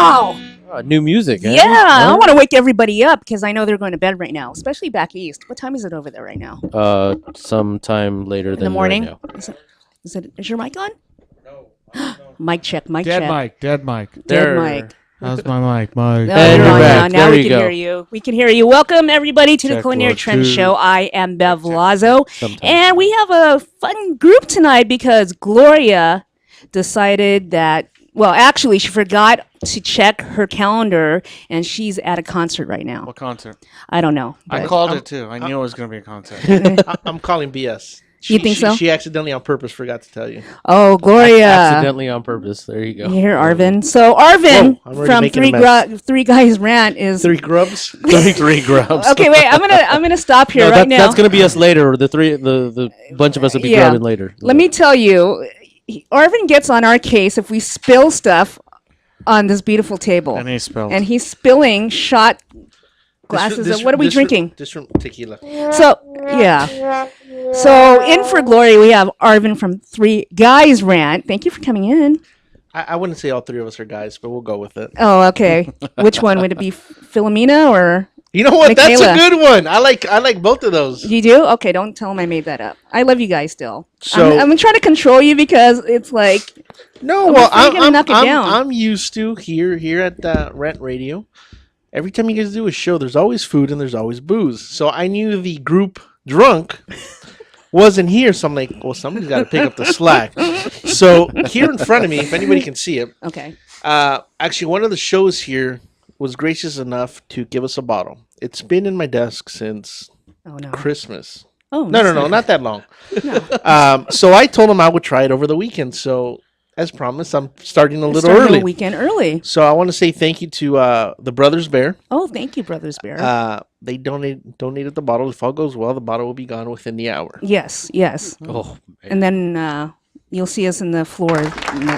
Wow. New music. Yeah, I want to wake everybody up because I know they're going to bed right now, especially back east. What time is it over there right now? Sometime later In than the morning. right now. Is your mic on? No. Mic check. Mic Dead check. mic. Dead mic. Dead mic. How's my mic? Mike. No, And you're you're on back. now. Now There we you can go. hear you. We can hear you. Welcome everybody to the Check Culinary 1, Trend 2. Show. I am Bev Lazo, Sometimes. and we have a fun group tonight because Gloria decided that. Well, actually, she forgot to check her calendar, and she's at a concert right now. What concert? I don't know. I but- called it too. I knew it was going to be a concert. I'm calling BS. You think so? She accidentally on purpose forgot to tell you. Oh, Gloria. Accidentally on purpose. There you go. You hear Arvin? So Arvin Whoa, I'm already from making a mess. Three Guys Rant is. Three grubs. Three grubs. Okay, wait. I'm gonna stop here No, right now. That's gonna be us later. The bunch of us will be Yeah. grubbing later. Let me tell you, Arvin gets on our case if we spill stuff on this beautiful table, And he spelled. and he's spilling shot glasses. Of, what are we drinking? This from tequila. So yeah. So in for Glory, we have Arvin from Three Guys Rant. Thank you for coming in. I wouldn't say all three of us are guys, but we'll go with it. Oh, okay. Which one would it be, Philomena or You know what? Michaela. That's a good one. I like both of those. you do? Okay, don't tell him I made that up. I love you guys still. So- I'm trying to control you because it's like No, I'm well, afraid you're gonna knock it down. I'm used to here at Rant Radio. Every time you guys do a show, there's always food and there's always booze. So I knew the group drunk wasn't here, so I'm like, well, somebody's got to pick up the slack. So here in front of me, if anybody can see it, okay. actually one of the shows here was gracious enough to give us a bottle. It's been in my desk since Oh no. Christmas. Oh No, not that long. No. So I told him I would try it over the weekend. So as promised, I'm starting a little Starting early. the weekend early. So I want to say thank you to the Brothers Bear. Oh, thank you, Brothers Bear. They donated the bottle. If all goes well, the bottle will be gone within the hour. yes. Oh, And then you'll see us in the floor.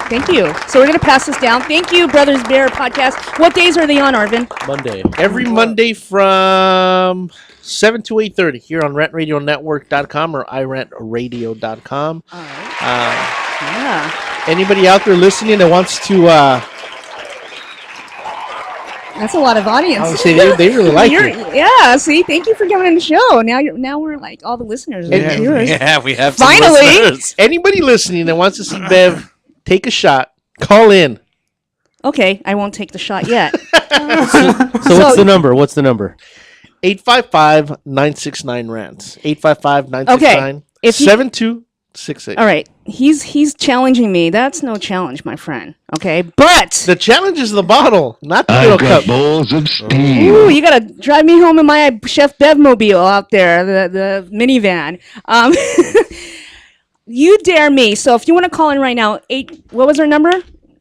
Thank you. So we're gonna pass this down. Thank you, Brothers Bear podcast. What days are they on, Arvin? Monday. Every Monday from 7 to 8:30 here on rantradionetwork.com or irantradio.com. All right. Yeah. Anybody out there listening that wants to, That's a lot of audience. I would say they really like it. Yeah, see, thank you for coming on the show. Now we're like all the listeners and viewers. Yeah, we have Finally! Anybody listening that wants to see Bev take a shot, call in. Okay, I won't take the shot yet. So what's the number? 855-969-RANTS. 855-969-7268. If you- All right, he's challenging me. That's no challenge, my friend. Okay, but The challenge is the bottle, not the little cup. balls of steel. ooh, you gotta drive me home in my Chef Bev mobile out there, the minivan. You dare me. So if you want to call in right now, what was our number?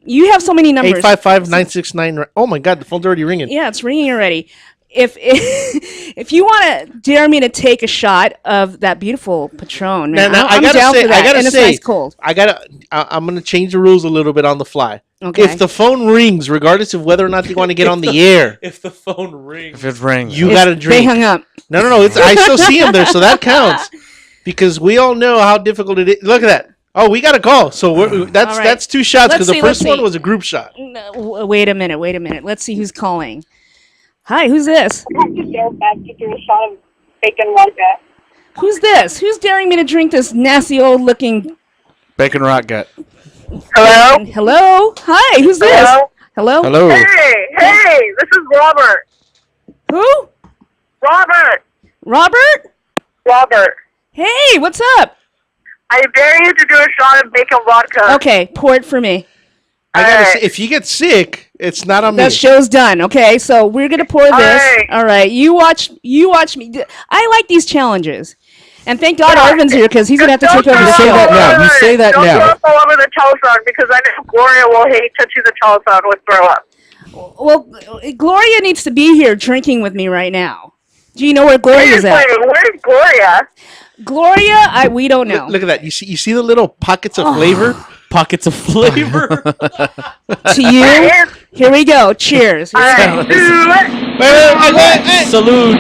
You have so many numbers. 855-969. Oh my God, the phone's already ringing. Yeah, it's ringing already. If you want to dare me to take a shot of that beautiful Patron, man, Now, I'm down for that. And it's nice cold. I'm gonna change the rules a little bit on the fly. Okay. If the phone rings, regardless of whether or not you want to get on the air, If the phone rings. If it rings. you gotta They drink. hung up. No. I still see him there, so that counts. Because we all know how difficult it is. Look at that. Oh, we got a call. So that's All right. that's two shots Let's because the see, first let's one see. was a group shot. No, wait a minute. Let's see who's calling. Hi, who's this? I have to dare back to do a shot of bacon vodka. Who's this? Who's daring me to drink this nasty old looking? Bacon rock gut. Hello? Hello? Hi, who's this? Hello? Hello? Hello. Hey, this is Robert. Who? Robert? Robert. Hey, what's up? I dare you to do a shot of bacon vodka. Okay, pour it for me. I gotta Alright. say, if you get sick, it's not on me. That show's done. Okay, so we're gonna pour this. right. All right, you watch me. I like these challenges, and thank God Arvin's here because he's gonna have to take over the say show. that now. You say that Don't now. throw up all over the telephone because I know Gloria will hate touching the telephone with throw up. Well, Gloria needs to be here drinking with me right now. Do you know where Gloria's at? Where's Gloria? Gloria, we don't know. Look at that. You see the little pockets of flavor? Pockets of flavor. To you, here we go. Cheers. All right, do it. Wait. Salute.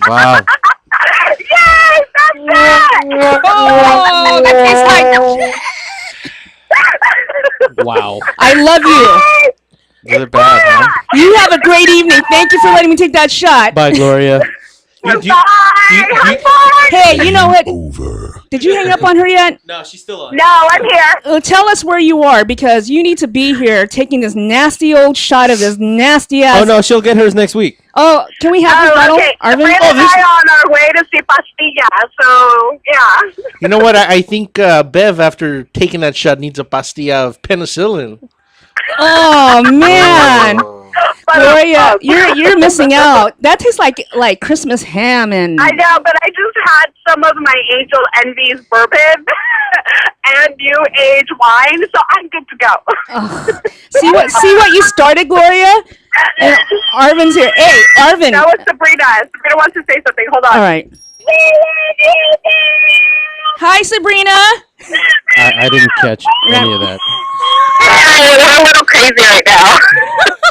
Wow. Yes, that's it. Oh, that tastes like. Wow. I love you. Really bad, huh? You have a great evening. Thank you for letting me take that shot. Bye, Gloria. Hey, you know what? Did you hang up on her yet? No, she's still on. No, I'm here. Tell us where you are because you need to be here taking this nasty old shot of this nasty ass. Oh, no, she'll get hers next week. Oh, can we have this bottle, Okay. Arvin? Sabrina and I are on our way to see Pastilla, so yeah. You know what? I think Bev, after taking that shot, needs a pastilla of penicillin. Oh man, Gloria, you're missing out. That tastes like Christmas ham and. I know, but I just had some of my Angel Envy's bourbon and New Age wine, so I'm good to go. Oh. See what you started, Gloria? And Arvin's here. Hey, Arvin. That was Sabrina. Sabrina wants to say something. Hold on. All right. Hi, Sabrina. I didn't catch any of that. I'm a little crazy right now.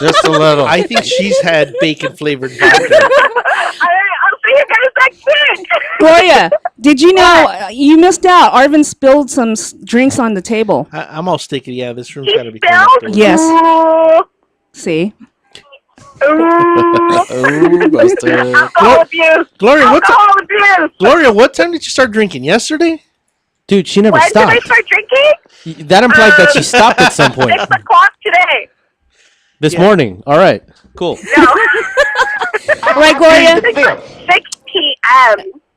Just a little. I think she's had bacon flavored vodka. I'll see you guys next week. Gloria, did you know you missed out? Arvin spilled some drinks on the table. I'm all sticky. Yeah, this room's He got to be cleaned spilled? up. Yes. Ooh. See? Ooh. Oh, busted. Alcohol abuse. Gloria, Alcohol abuse. Gloria, what time did you start drinking? Yesterday? Dude, she never When did I stopped. start drinking? That implied that she stopped at some point. 6 o'clock today. This morning. All right. Cool. No. Right, Gloria? 6 p.m.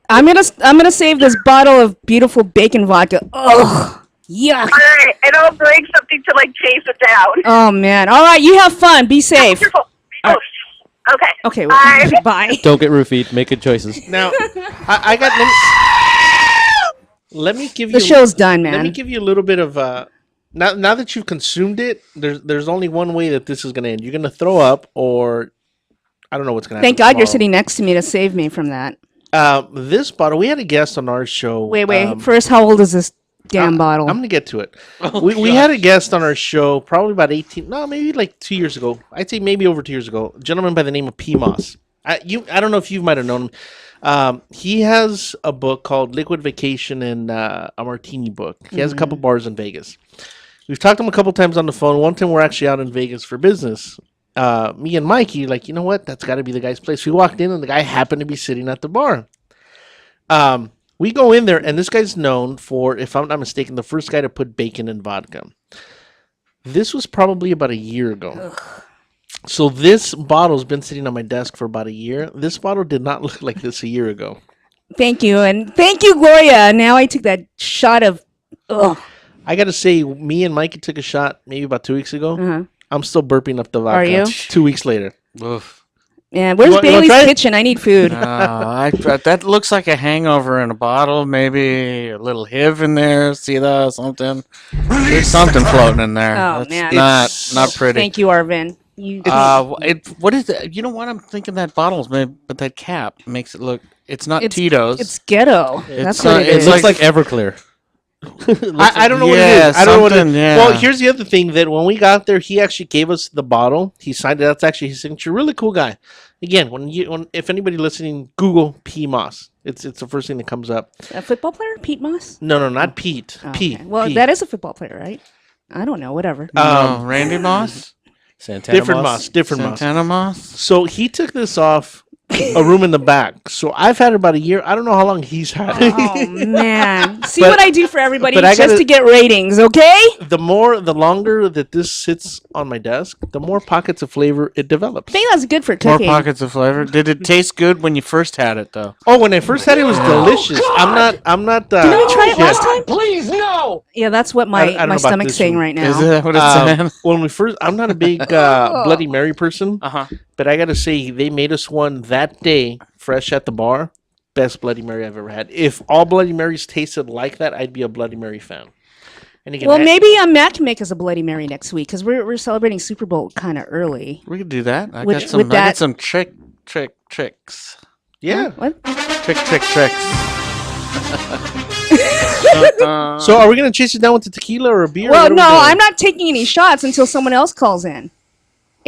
I'm gonna save this bottle of beautiful bacon vodka. Ugh. Yuck. All right, and I'll bring something to like chase it down. Oh man. All right, you have fun. Be safe. Wonderful. Oh, okay. Okay. Bye. Bye. Don't get roofied. Make good choices. Now, I got. Let me give you. The show's done, Let me man. give you a little bit of. Now that you've consumed it, there's only one way that this is gonna end. You're gonna throw up, or I don't know what's gonna happen. Thank God you're tomorrow. sitting next to me to save me from that. This bottle, we had a guest on our show. Wait. First, how old is this damn bottle? I'm gonna get to it. We had a guest on our show probably about 18, no, maybe like 2 years ago. I'd say maybe over 2 years ago. A gentleman by the name of P. Moss. I don't know if you might have known him. He has a book called Liquid Vacation and a martini book. He has a couple bars in Vegas. We've talked to him a couple times on the phone. One time we're actually out in Vegas for business. Me and Mikey, like, you know what? That's got to be the guy's place. We walked in and the guy happened to be sitting at the bar. We go in there, and this guy's known for, if I'm not mistaken, the first guy to put bacon in vodka. This was probably about a year ago. Ugh. So this bottle's been sitting on my desk for about a year. This bottle did not look like this a year ago. Thank you, and thank you, Gloria. Now I took that shot of. Ugh. I got to say, me and Mikey took a shot maybe about 2 weeks ago. Uh-huh. I'm still burping up the vodka. Are you? 2 weeks later. Oof. Yeah, where's You wanna Bailey's try it? kitchen? I need food. That looks like a hangover in a bottle. Maybe a little HIV in there. See that? Something. There's something floating in there. Oh, That's man. not pretty. Thank you, Arvin. You. What is it? You know what? I'm thinking that bottle's made, but that cap makes it look. It's not Tito's. It's ghetto. That's It's, what it it's is. It looks like Everclear. I don't know what it Yeah, is. I don't know what it is. something, yeah. Well, here's the other thing that when we got there, he actually gave us the bottle. He signed it. That's actually his signature. Really cool guy. Again, if anybody listening, Google P. Moss. It's the first thing that comes up. A football player, Pete Moss. No, not Pete. Oh, P. okay. Well, P. that is a football player, right? I don't know. Whatever. No, Randy Moss, Santana different Moss. Different Moss. Santana Moss. So he took this off a room in the back. So I've had it about a year. I don't know how long he's had it. Oh man! See But- what I do for everybody but I just gotta- to get ratings, okay? The longer that this sits on my desk, the more pockets of flavor it develops. I think that's good for More cooking. pockets of flavor. Did it taste good when you first had it, though? Oh, when I first had it, it was delicious. I'm not. Didn't we try it yeah. last time? Please no. Yeah, that's what I my don't know about stomach's this saying one. right now. Is that what it's saying? When we first, I'm not a big Bloody Mary person, Uh-huh. but I gotta say they made us one that day, fresh at the bar. Best Bloody Mary I've ever had. If all Bloody Marys tasted like that, I'd be a Bloody Mary fan. And again, Well, maybe Matt can make us a Bloody Mary next week because we're celebrating Super Bowl kind of early. We could do that. I With- got some. with I got that- some tricks. yeah. What? Tricks. So are we gonna chase it down with the tequila or a beer? Well, What are we no, doing? I'm not taking any shots until someone else calls in.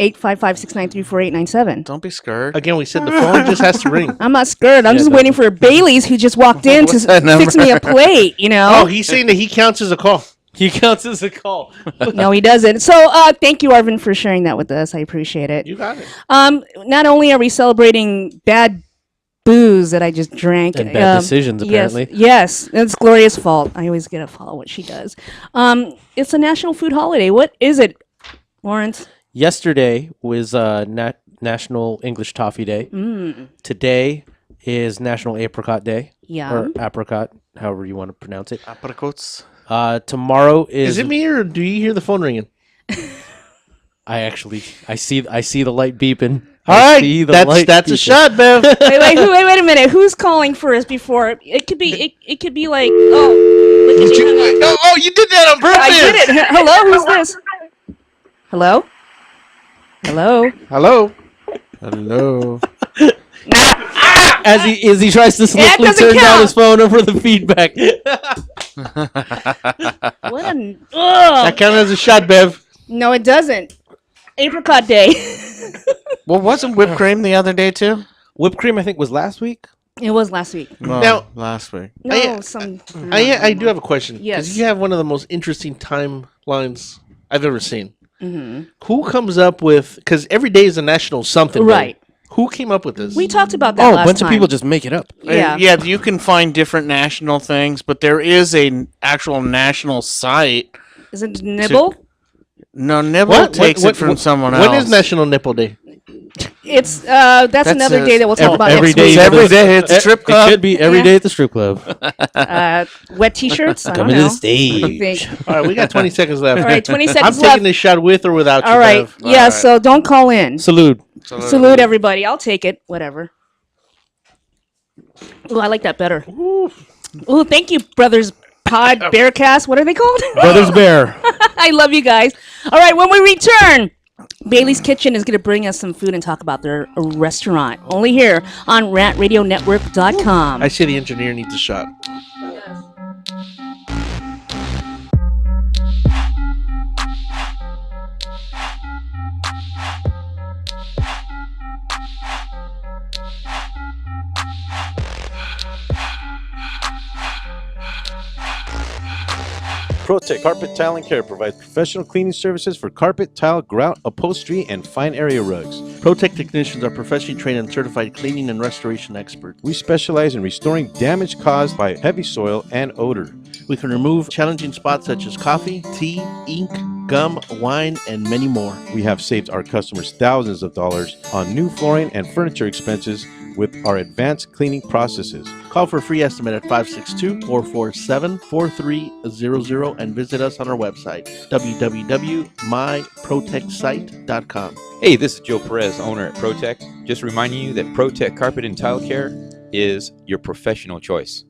855-693-4897. Don't be scared. Again, we said the phone just has to ring. I'm not scared. I'm just waiting for Bailey's who just walked in to What's that fix me a number? plate, you know? Oh, he's saying that he counts as a call. He counts as a call. No, he doesn't. So thank you, Arvin, for sharing that with us. I appreciate it. You got it. Not only are we celebrating bad booze that I just drank. And bad decisions, apparently. Yes, it's Gloria's fault. I always get to follow what she does. It's a national food holiday. What is it, Lawrence? Yesterday was National English Toffee Day. Today is National Apricot Day. Yeah. Or apricot, however you want to pronounce it. Apricots. Tomorrow is. Is it me or do you hear the phone ringing? I see the light beeping. All right, that's a shot, Bev. wait a minute. Who's calling first before? It could be like, oh, look at you. Oh, you did that on purpose. I did it. Hello, who's this? Hello? Hello? Hello. As he tries to slickly doesn't turn down count. his phone over the feedback. What an... That counted as a shot, Bev. No, it doesn't. Apricot Day. Well, wasn't whipped cream the other day too? Whipped cream, I think, was last week. It was last week. No, Now- last week. No, I do have a question. Yes. Because you have one of the most interesting timelines I've ever seen. Mm-hmm. Who comes up with... Because every day is a national something. day. Right. Who came up with this? We talked about that Oh, a last bunch time. of people just make it up. Yeah. Yeah, you can find different national things, but there is a actual national site. Is it Nibble? No, Nibble takes it from someone else. When is National Nipple Day? It's that's another it. day that we'll talk about every next day. week. It's every day. It's a strip club. It could be every Yeah. day at the strip club. Wet t-shirts? I don't Coming know. to the stage. Think. All right, we got 20 seconds left. All right, 20 I'm seconds taking left. this shot with or without you, All right. Bev. Yeah, right. so don't call in. Salute. Salute everybody. I'll take it. Whatever. Ooh, I like that better. Ooh, thank you, Brothers Pod Bearcast. What are they called? Brothers Bear. I love you guys. All right, when we return, Bailey's Kitchen is going to bring us some food and talk about their restaurant. Only here on rantradionetwork.com. I say the engineer needs a shot. ProTech Carpet Tile and Care provides professional cleaning services for carpet, tile, grout, upholstery, and fine area rugs. ProTech technicians are professionally trained and certified cleaning and restoration experts. We specialize in restoring damage caused by heavy soil and odor. We can remove challenging spots such as coffee, tea, ink, gum, wine, and many more. We have saved our customers thousands of dollars on new flooring and furniture expenses with our advanced cleaning processes. Call for a free estimate at 562-447-4300 and visit us on our website, www.myprotectsite.com. Hey, this is Joe Perez, owner at ProTech. Just reminding you that ProTech Carpet and Tile Care is your professional choice.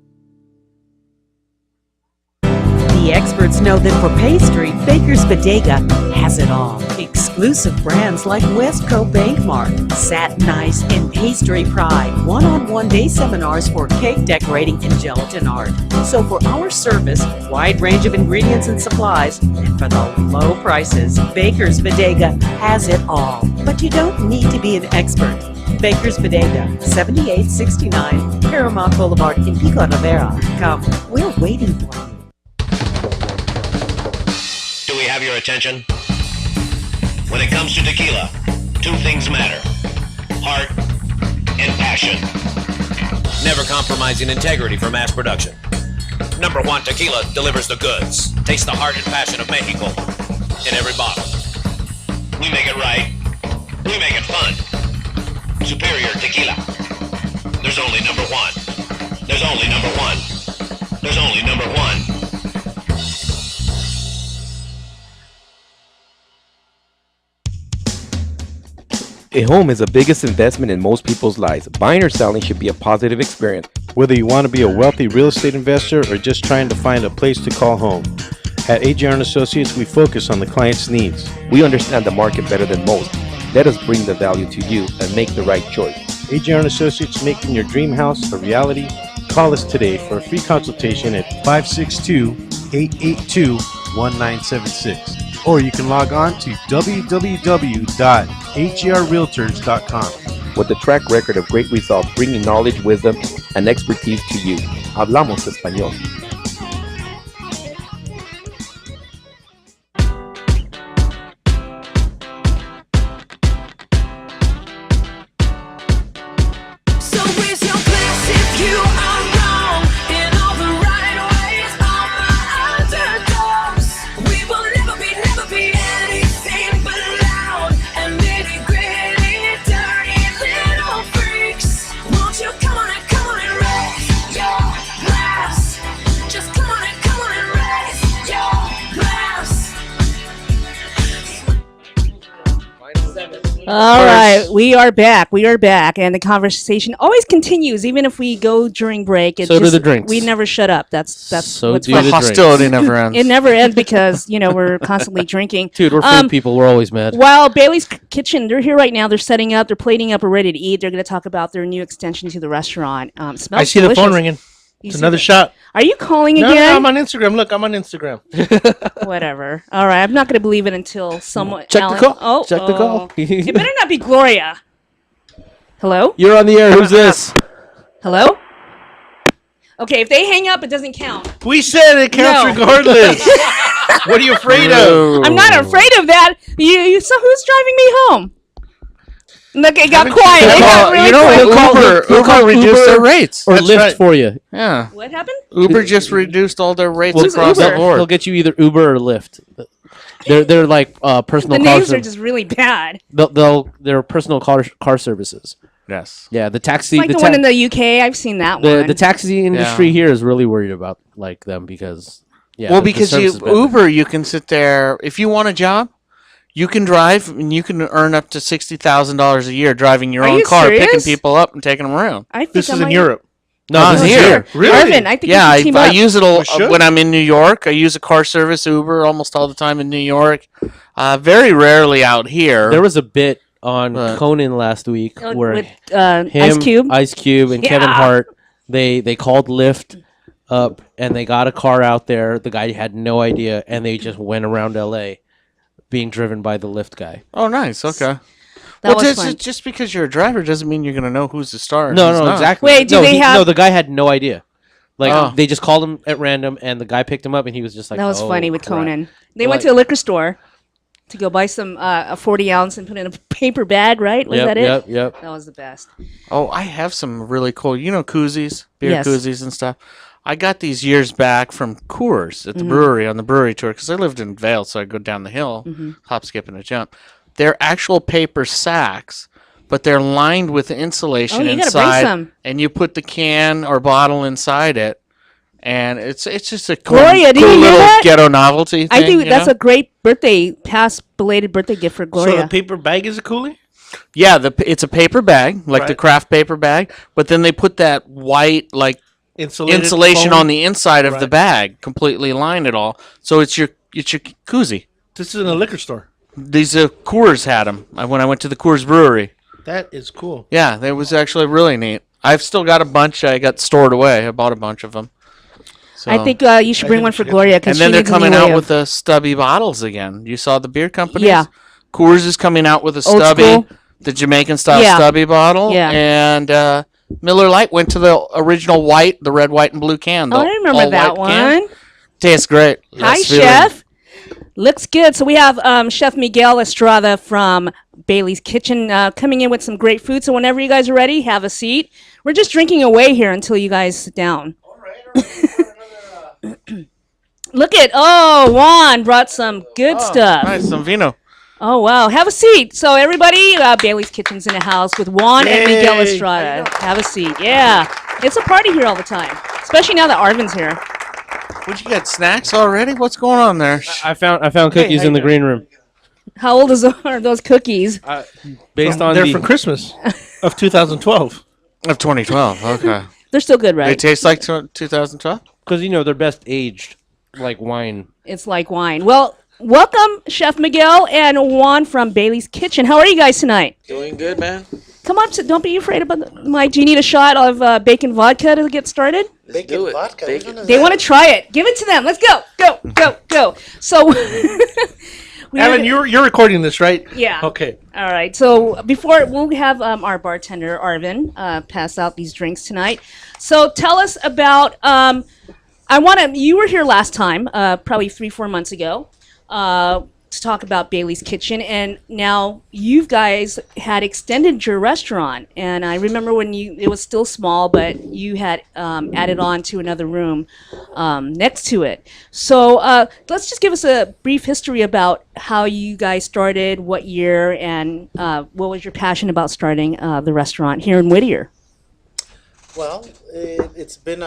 The experts know that for pastry, Baker's Bodega has it all. Exclusive brands like Westco Bankmark, Satin Ice, and Pastry Pride. One-on-one day seminars for cake decorating and gelatin art. So for our service, wide range of ingredients and supplies, and for the low prices, Baker's Bodega has it all. But you don't need to be an expert. Baker's Bodega, 7869 Paramount Boulevard in Pico Rivera. Come, we're waiting for you. Do we have your attention? When it comes to tequila, two things matter: heart and passion. Never compromising integrity for mass production. Number one Tequila delivers the goods. Taste the heart and passion of Mexico in every bottle. We make it right. We make it fun. Superior Tequila. There's only number one. There's only number one. There's only number one. A home is the biggest investment in most people's lives. Buying or selling should be a positive experience. Whether you want to be a wealthy real estate investor or just trying to find a place to call home, at AJR & Associates, we focus on the client's needs. We understand the market better than most. Let us bring the value to you and make the right choice. AJR & Associates, making your dream house a reality. Call us today for a free consultation at 562-882-1976. Or you can log on to www.hrrealtors.com. With a track record of great results, bringing knowledge, wisdom, and expertise to you. Hablamos español. All right, we are back. We are back, and the conversation always continues, even if we go during break. So do the drinks. We never shut up. That's So what's do fun. the drinks. Hostility never ends. It never ends because we're constantly drinking. Dude, we're food people. We're always mad. While Bailey's Kitchen, they're here right now. They're setting up. They're plating up. We're ready to eat. They're going to talk about their new extension to the restaurant. Smells I see delicious. the phone ringing. You It's see another that? shot. Are you calling No, again? I'm on Instagram. Look, I'm on Instagram. Whatever. All right, I'm not going to believe it until someone. Check the call. Oh, Check the call. It better not be Gloria. Hello? You're on the air. Who's this? Hello? Okay, if they hang up, it doesn't count. We said it counts No. regardless. What are you afraid of? I'm not afraid of that. So who's driving me home? Look, it got quiet. It got really quiet. Uber reduced their rates. Or That's Lyft right. for you. Yeah. What happened? Uber just reduced all their rates Well, across the Uber? board. They'll get you either Uber or Lyft. They're like personal The car names are services. just really bad. They're personal car services. Yes. Yeah, the taxi. Like the one in the UK. I've seen that one. the taxi industry Yeah. here is really worried about like them because Well, the because service is better. Uber, you can sit there. If you want a job, you can drive and you can earn up to $60,000 a year driving your Are own you car, serious? picking people up and taking them around. I think This I is in might- Europe. No, this is here. Really? Arvin, I think Yeah, we should team I up. use it We should. when I'm in New York. I use a car service Uber almost all the time in New York. Very rarely out here. There was a bit on What? Conan last week where with him, Ice Cube. and Kevin Yeah. Hart they called Lyft up and they got a car out there. The guy had no idea, and they just went around L.A. being driven by the Lyft guy. Oh, nice. Okay. That was fun. Just because you're a driver doesn't mean you're going to know who's the star. and No, who's no, not. exactly. Wait, do no, they have- No, the guy had no idea. Like Oh. they just called him at random, and the guy picked him up, and he was just like, That was "Oh, funny with crap." Conan. They went Like- to a liquor store to go buy some a 40 ounce and put it in a paper bag, right? Was Yep, that it? yep. That was the best. Oh, I have some really cool, koozies, beer Yes. koozies and stuff. I got these years back from Coors at the brewery on the brewery tour because I lived in Vail, so I go down the hill, hop, skip, and a jump. They're actual paper sacks, but they're lined with insulation Oh, you gotta bring inside, some. and you put the can or bottle inside it, and it's just a cool, Gloria, did cool you hear little that? ghetto novelty thing. I think you that's know? a great past belated birthday gift for So Gloria. the paper bag is a coolie? Yeah, it's a paper bag, like the Right. craft paper bag, but then they put that white, like, Insulated insulation foam? on the inside of the Right. bag, completely line it all. So it's your koozie. This is in a liquor store. These Coors had them when I went to the Coors Brewery. That is cool. Yeah, that was actually really neat. I've still got a bunch. I got stored away. I bought a bunch of them. So, I think you should bring one for Gloria because and then they're coming out with the stubby bottles again. You saw the beer companies? Yeah. Coors is coming out with a Old stubby, school. the Jamaican style Yeah. stubby bottle. Yeah. And Miller Lite went to the original white, the red, white, and blue can. Oh, the I remember all that white can. one. Tastes great. Hi, Less feeling. Chef. Looks good. So we have Chef Miguel Estrada from Bailey's Kitchen coming in with some great food. So whenever you guys are ready, have a seat. We're just drinking away here until you guys sit down. All right. Look at Juan brought some good stuff. Nice, some vino. Oh wow, have a seat. So everybody, Bailey's Kitchen's in the house with Juan and Miguel Estrada. Have a seat. Yeah, it's a party here all the time, especially now that Arvin's here. What you got? Snacks already? What's going on there? I found cookies in the green room. How old are those cookies? Based on They're the for Christmas of 2012. Of 2012. Okay. They're still good, They right? taste like 2012. because they're best aged like wine. It's like wine. Well, welcome, Chef Miguel and Juan from Bailey's Kitchen. How are you guys tonight? Doing good, man. Come up to. Don't be afraid about the mic. Do you need a shot of bacon vodka to get started? Let's do it. Vodka. Bacon. They want to try it. Give it to them. Let's go. Go. Go. Go. So. we are- Alan, you're recording this, right? Yeah. Okay. All right. So before we'll have our bartender Arvin pass out these drinks tonight. So tell us about. You were here last time, probably 3-4 months ago, to talk about Bailey's Kitchen, and now you guys had extended your restaurant. And I remember when it was still small, but you had added on to another room next to it. So let's just give us a brief history about how you guys started, what year, and what was your passion about starting the restaurant here in Whittier? Well, it's been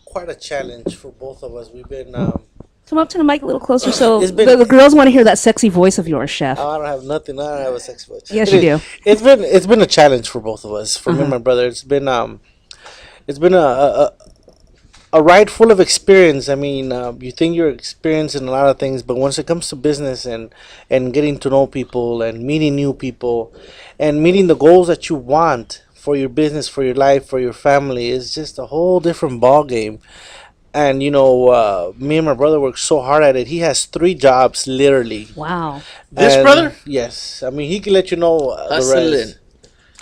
quite a challenge for both of us. We've been Come up to the mic a little closer so It's been- the girls want to hear that sexy voice of yours, Chef. I don't have nothing. I don't have a sex voice. Yes, you do. It's been a challenge for both of us. For me and my brother, it's been a ride full of experience. I mean, you think you're experienced in a lot of things, but once it comes to business and getting to know people and meeting new people and meeting the goals that you want for your business, for your life, for your family, is just a whole different ball game. And me and my brother work so hard at it. He has 3 jobs, literally. Wow. This brother? Yes. I mean, he can let you know the Hustling. rest.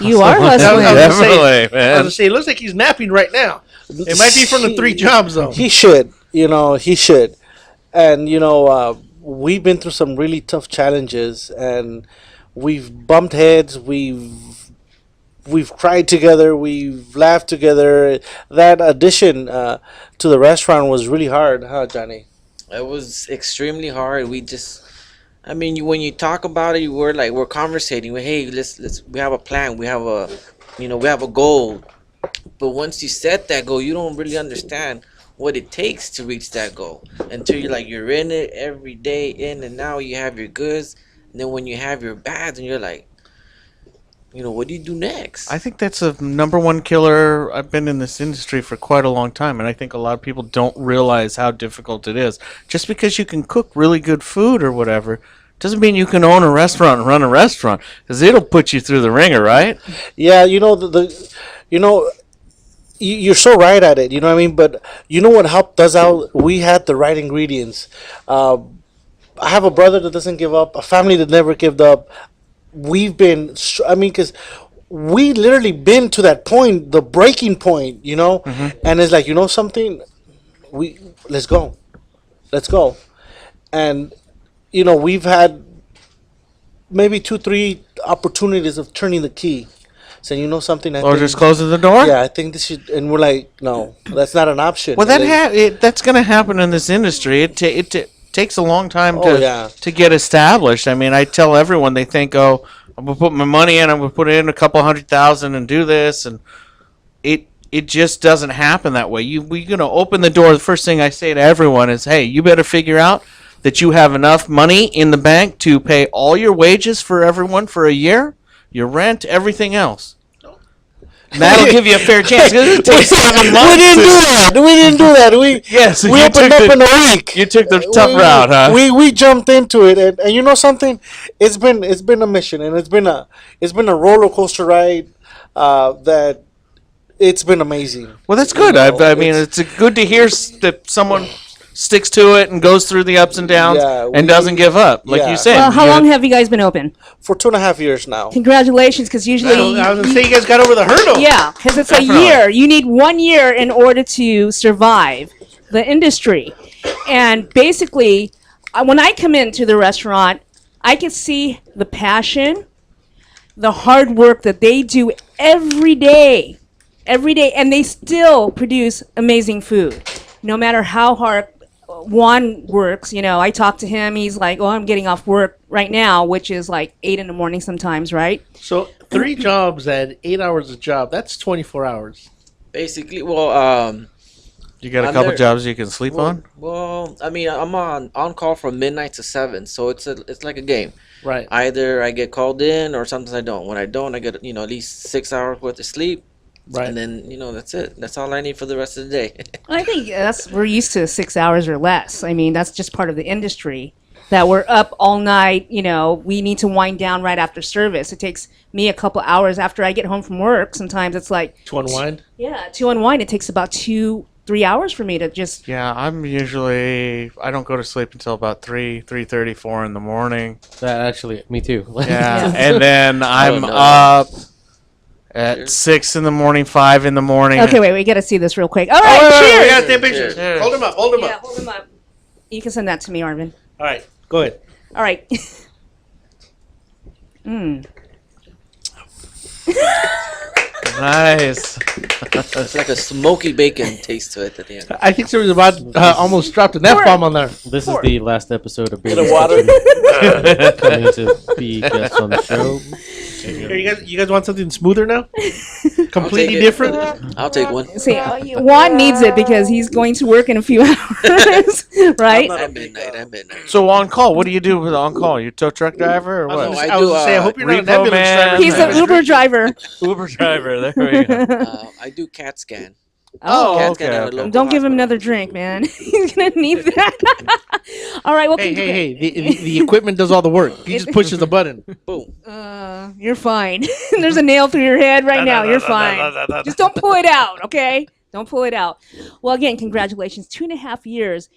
You are hustling. Definitely, I was man. gonna say, it looks like he's napping right now. It might be from the 3 jobs, though. He should. He should. And, we've been through some really tough challenges, and we've bumped heads. We've cried together. We've laughed together. That addition to the restaurant was really hard, huh, Johnny? It was extremely hard. I mean, when you talk about it, we're conversating. Hey, we have a plan. We have a goal. But once you set that goal, you don't really understand what it takes to reach that goal until you're in it every day, in and out. You have your goods, and then when you have your bads, and you're like, what do you do next? I think that's a number one killer. I've been in this industry for quite a long time, and I think a lot of people don't realize how difficult it is. Just because you can cook really good food or whatever doesn't mean you can own a restaurant and run a restaurant, because it'll put you through the ringer, right? Yeah, you're so right at it. You know what I mean? But you know what helped us out? We had the right ingredients. I have a brother that doesn't give up, a family that never gave up. We've been, because we literally been to that point, the breaking point, and it's like, something, let's go, and we've had maybe 2-3 opportunities of turning the key, saying, something, Or just closing the door. Yeah, I think this should, and we're like, no, that's not an option. Well, that's going to happen in this industry. It takes a long time to get established. I mean, I tell everyone, they think, oh, I'm going to put my money in, I'm going to put in a couple $100,000 and do this, and it just doesn't happen that way. We're going to open the door. The first thing I say to everyone is, hey, you better figure out that you have enough money in the bank to pay all your wages for everyone for a year, your rent, everything else. That'll give you a fair chance. It takes 7 months. We didn't do that. We opened up in a week. You took the tough route, huh? We jumped into it, and you know something? It's been a mission, and it's been a roller coaster ride. That it's been amazing. Well, that's good. I mean, it's good to hear that someone sticks to it and goes through the ups and downs and doesn't give up, like you said. Well, how long have you guys been open? For 2.5 years now. Congratulations, because usually I was gonna say you guys got over the hurdle. Yeah, because it's Definitely. a year. You need 1 year in order to survive the industry. And basically, when I come into the restaurant, I can see the passion, the hard work that they do every day, and they still produce amazing food, no matter how hard Juan works. I talk to him. He's like, "Oh, I'm getting off work right now," which is like 8 a.m. sometimes, right? So 3 jobs at 8 hours a job. That's 24 hours. Basically, well, You got a I'm couple there. jobs you can sleep on? Well, I mean, I'm on call from midnight to 7, so it's like a game. Right. Either I get called in, or sometimes I don't. When I don't, I get at least 6 hours worth of sleep. Right. And then that's it. That's all I need for the rest of the day. I think we're used to 6 hours or less. I mean, that's just part of the industry. That we're up all night. We need to wind down right after service. It takes me a couple hours after I get home from work. Sometimes it's like To unwind. to unwind. It takes about 2-3 hours for me to just. Yeah, I don't go to sleep until about 3:30, 4 in the morning. That actually, me too. Yeah, and then I'm no. up at 6 in the morning, 5 in the morning. Okay, wait. We got to see this real quick. All right, cheers. We gotta take pictures. Cheers. Hold him up. Hold him Yeah, up. hold them up. You can send that to me, Arvin. All right. Go ahead. All right. Nice. It's like a smoky bacon taste to it at the end. I think there was about almost dropped an F-bomb on there. This is the last episode of Baby Bit of water. coming to be guests on the show. Here, you guys want something smoother now? Completely take it. different. I'll take one. See, Juan needs it because he's going to work in a few hours, right? I'm not at midnight. At midnight. So on call, what do you do with on call? You tow truck driver or No, what? I I was do. gonna say, I hope you're not an repo ambulance man. driver. He's an Uber driver. Uber driver. There we go. I do CAT scan. Oh, CAT okay, scan at a okay. local don't give him hospital. another drink, man. He's gonna need that. All right, well, Hey, the equipment does all the work. He just pushes the button. Boom. you're fine. There's a nail through your head right now. You're fine. Just don't pull it out, okay? Don't pull it out. Well, again, congratulations. 2.5 years.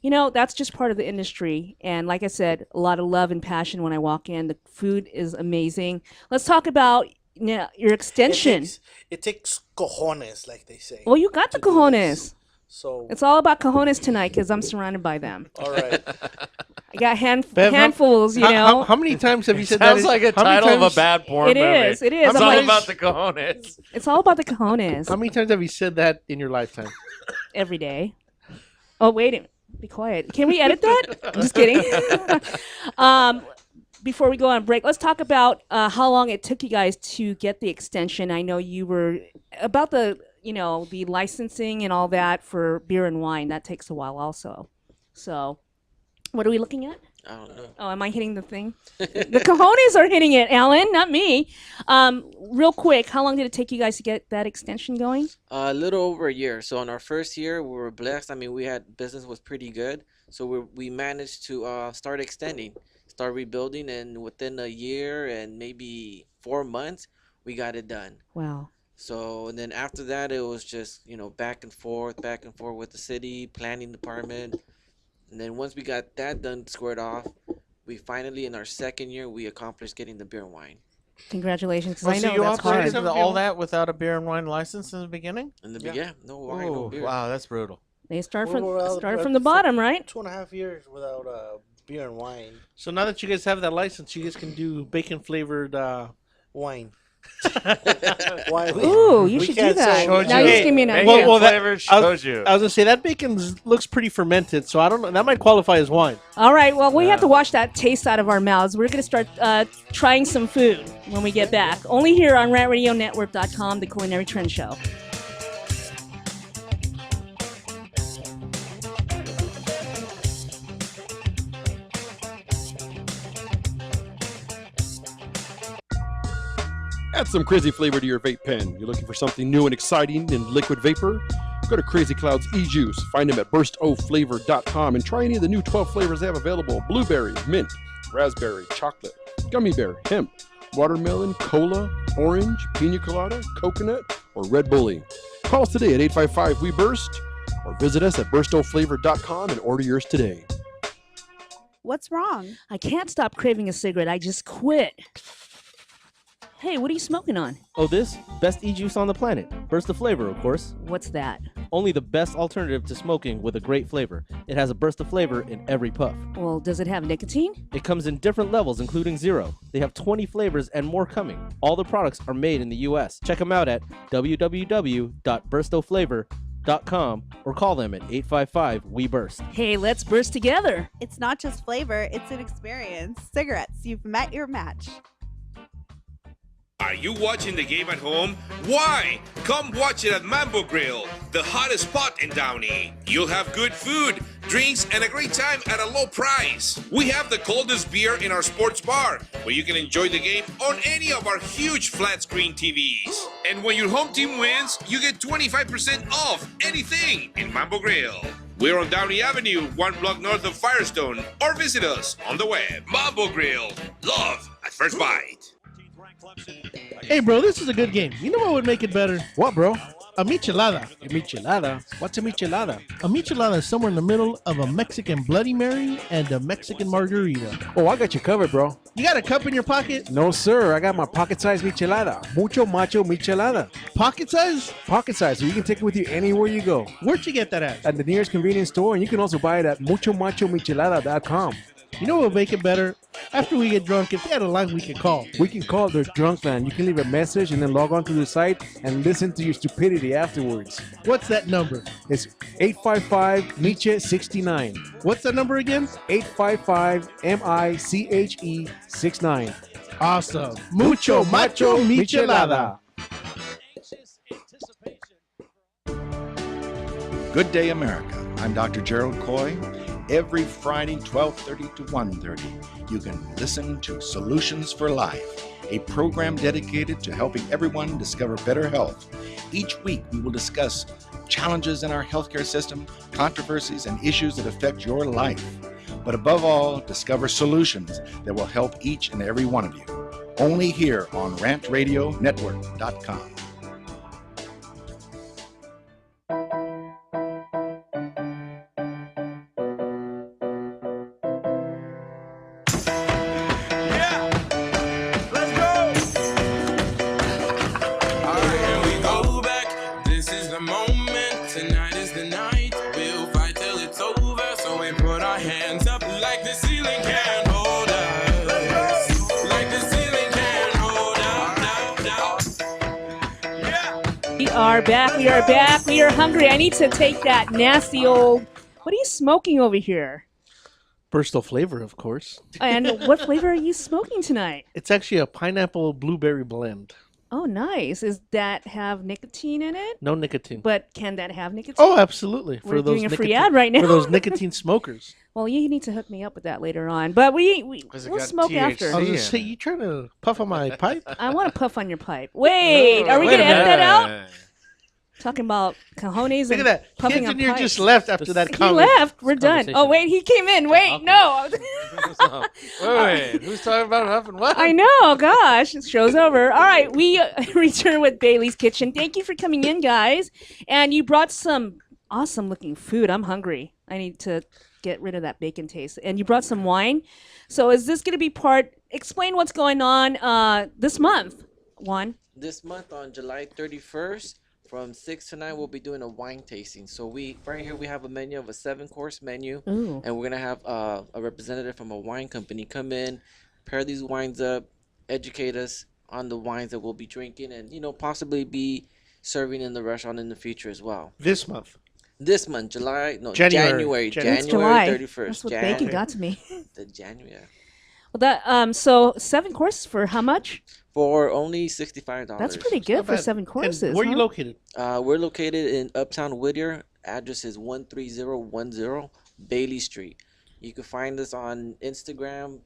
You know, that's just part of the industry. And like I said, a lot of love and passion when I walk in. The food is amazing. Let's talk about your extension. It takes cojones, like they say. Well, you got the to do cojones. this. So, It's all about cojones tonight because I'm surrounded by them. all right. I got Bev, handfuls, you know. How many times have you said that? Sounds like a How many title of a times- bad porn It movie. is, it is. It's I'm all like- about the cojones. It's all about the cojones How many times have you said that in your lifetime? every day. Oh, wait a minute. Be quiet. Can we edit that? I'm just kidding. Before we go on break, let's talk about how long it took you guys to get the extension. I know you were about the licensing and all that for beer and wine. That takes a while also. So, what are we looking at? I don't know. Oh, am I hitting the thing? The cojones are hitting it, Alan, not me. Real quick, how long did it take you guys to get that extension going? A little over a year. So in our first year, we were blessed. I mean, business was pretty good. So we managed to start extending, start rebuilding, and within a year and maybe 4 months, we got it done. Wow. So and then after that, it was just back and forth with the city planning department. And then once we got that done, squared off, we finally, in our second year, we accomplished getting the beer and wine. Congratulations, 'cause Oh, I so know you that's hard. operated all that without a beer and wine license in the beginning? In the beginning, no wine, no Oh, beer. wow, that's brutal. They started Well, from the bottom, right? 2.5 years without beer and wine. So now that you guys have that license, you guys can do bacon flavored Wine. Wine. Ooh, you We should do can't that. say- Now you just give me an idea. Well, that- flavor I was shows you. I was gonna say that bacon looks pretty fermented, so I don't know. That might qualify as wine. All right, well, we have to wash that taste out of our mouths. We're going to start trying some food when we get back. Only here on RantRadioNetwork.com, the Culinary Trend Show. Add some crazy flavor to your vape pen. You're looking for something new and exciting in liquid vapor? Go to Crazy Cloud's e-juice. Find them at burstoflavor.com and try any of the new 12 flavors they have available. Blueberry, mint, raspberry, chocolate, gummy bear, hemp, watermelon, cola, orange, pina colada, coconut, or Red Bully. Call us today at 855-WE-BURST or visit us at burstoflavor.com and order yours today. What's wrong? I can't stop craving a cigarette. I just quit. Hey, what are you smoking on? Oh, this? Best e-juice on the planet. Burst of flavor, of course. What's that? Only the best alternative to smoking with a great flavor. It has a burst of flavor in every puff. Well, does it have nicotine? It comes in different levels, including 0. They have 20 flavors and more coming. All the products are made in the U.S. Check them out at www.burstoflavor.com or call them at 855-WE-BURST. Hey, let's burst together. It's not just flavor, it's an experience. Cigarettes, you've met your match. Are you watching the game at home? Why? Come watch it at Mambo Grill, the hottest spot in Downey. You'll have good food, drinks, and a great time at a low price. We have the coldest beer in our sports bar, where you can enjoy the game on any of our huge flat screen TVs. And when your home team wins, you get 25% off anything in Mambo Grill. We're on Downey Avenue, 1 block north of Firestone, or visit us on the web. Mambo Grill, love at first bite. Hey, bro, this is a good game. You know what would make it better? What, bro? A michelada. A michelada? What's a michelada? A michelada is somewhere in the middle of a Mexican Bloody Mary and a Mexican margarita. Oh, I got you covered, bro. You got a cup in your pocket? No, sir. I got my pocket-sized michelada. Mucho macho michelada. Pocket size? Pocket size, so you can take it with you anywhere you go. Where'd you get that at? At the nearest convenience store, and you can also buy it at muchomachomichelada.com. You know what would make it better? After we get drunk, if they had a line we could call. We can call their drunk line. You can leave a message and then log on to the site and listen to your stupidity afterwards. What's that number? It's 855-MICHE-69. What's that number again? 855-MICHE-69. Awesome. Mucho macho michelada. Good Day America. I'm Dr. Gerald Coy. Every Friday, 12:30 to 1:30, you can listen to Solutions for Life, a program dedicated to helping everyone discover better health. Each week, we will discuss challenges in our healthcare system, controversies, and issues that affect your life. But above all, discover solutions that will help each and every one of you. Only here on RantRadioNetwork.com. We are back. We are hungry. I need to take that nasty old... What are you smoking over here? Bursto flavor, of course. And what flavor are you smoking tonight? It's actually a pineapple blueberry blend. Oh, nice. Does that have nicotine in it? No nicotine. But can that have nicotine? Oh, absolutely. We're doing a free ad right now. For those nicotine smokers. Well, you need to hook me up with that later on. But we'll smoke after. I was going to say, you trying to puff on my pipe? I want to puff on your pipe. Wait, are we going to edit that out? Talking about cojones. Look at that. The engineer just left after that comment. He left. We're done. Oh, wait, he came in. Wait, no. Wait, who's talking about huff and what? I know. Gosh, show's over. All right, we return with Bailey's Kitchen. Thank you for coming in, guys. And you brought some awesome-looking food. I'm hungry. I need to get rid of that bacon taste. And you brought some wine. So is this going to be part... Explain what's going on this month, Juan. This month on July 31st, from 6 to 9, we'll be doing a wine tasting. So right here we have a menu of a 7-course menu. Ooh. And we're going to have a representative from a wine company come in, pair these wines up, educate us on the wines that we'll be drinking, and, possibly be serving in the restaurant in the future as well. This month? This month, January July. 31st. That's what bacon got to me. The January. Well, that so 7 courses for how much? For only $65. That's pretty good for 7 courses. And where are you located? We're located in Uptown Whittier. Address is 13010 Bailey Street. You can find us on Instagram,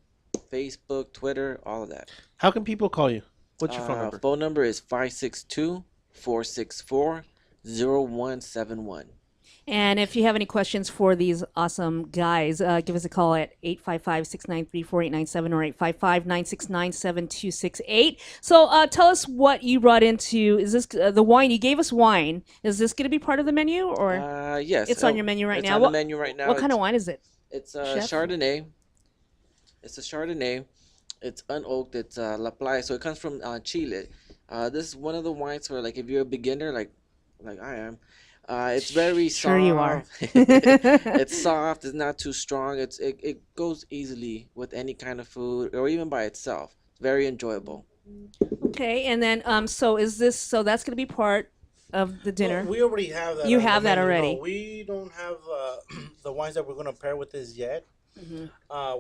Facebook, Twitter, all of that. How can people call you? What's your phone number? Phone number is 562-464-0171. And if you have any questions for these awesome guys, give us a call at 855-693-4897 or 855-969-7268. So tell us what you brought into. Is this the wine? You gave us wine. Is this going to be part of the menu? Or yes. It's on your menu right now. It's on the menu right now. What kind of wine is it? It's a Chardonnay. It's a Chardonnay. It's unoaked. It's La Playa. So it comes from Chile. This is one of the wines for, like, if you're a beginner, like I am. It's very soft. Sure you are. It's soft. It's not too strong. It goes easily with any kind of food or even by itself. It's very enjoyable. Okay, and then so that's going to be part of the dinner. Well, we already have that. You have that already. No, we don't have the wines that we're going to pair with this yet. Mm-hmm.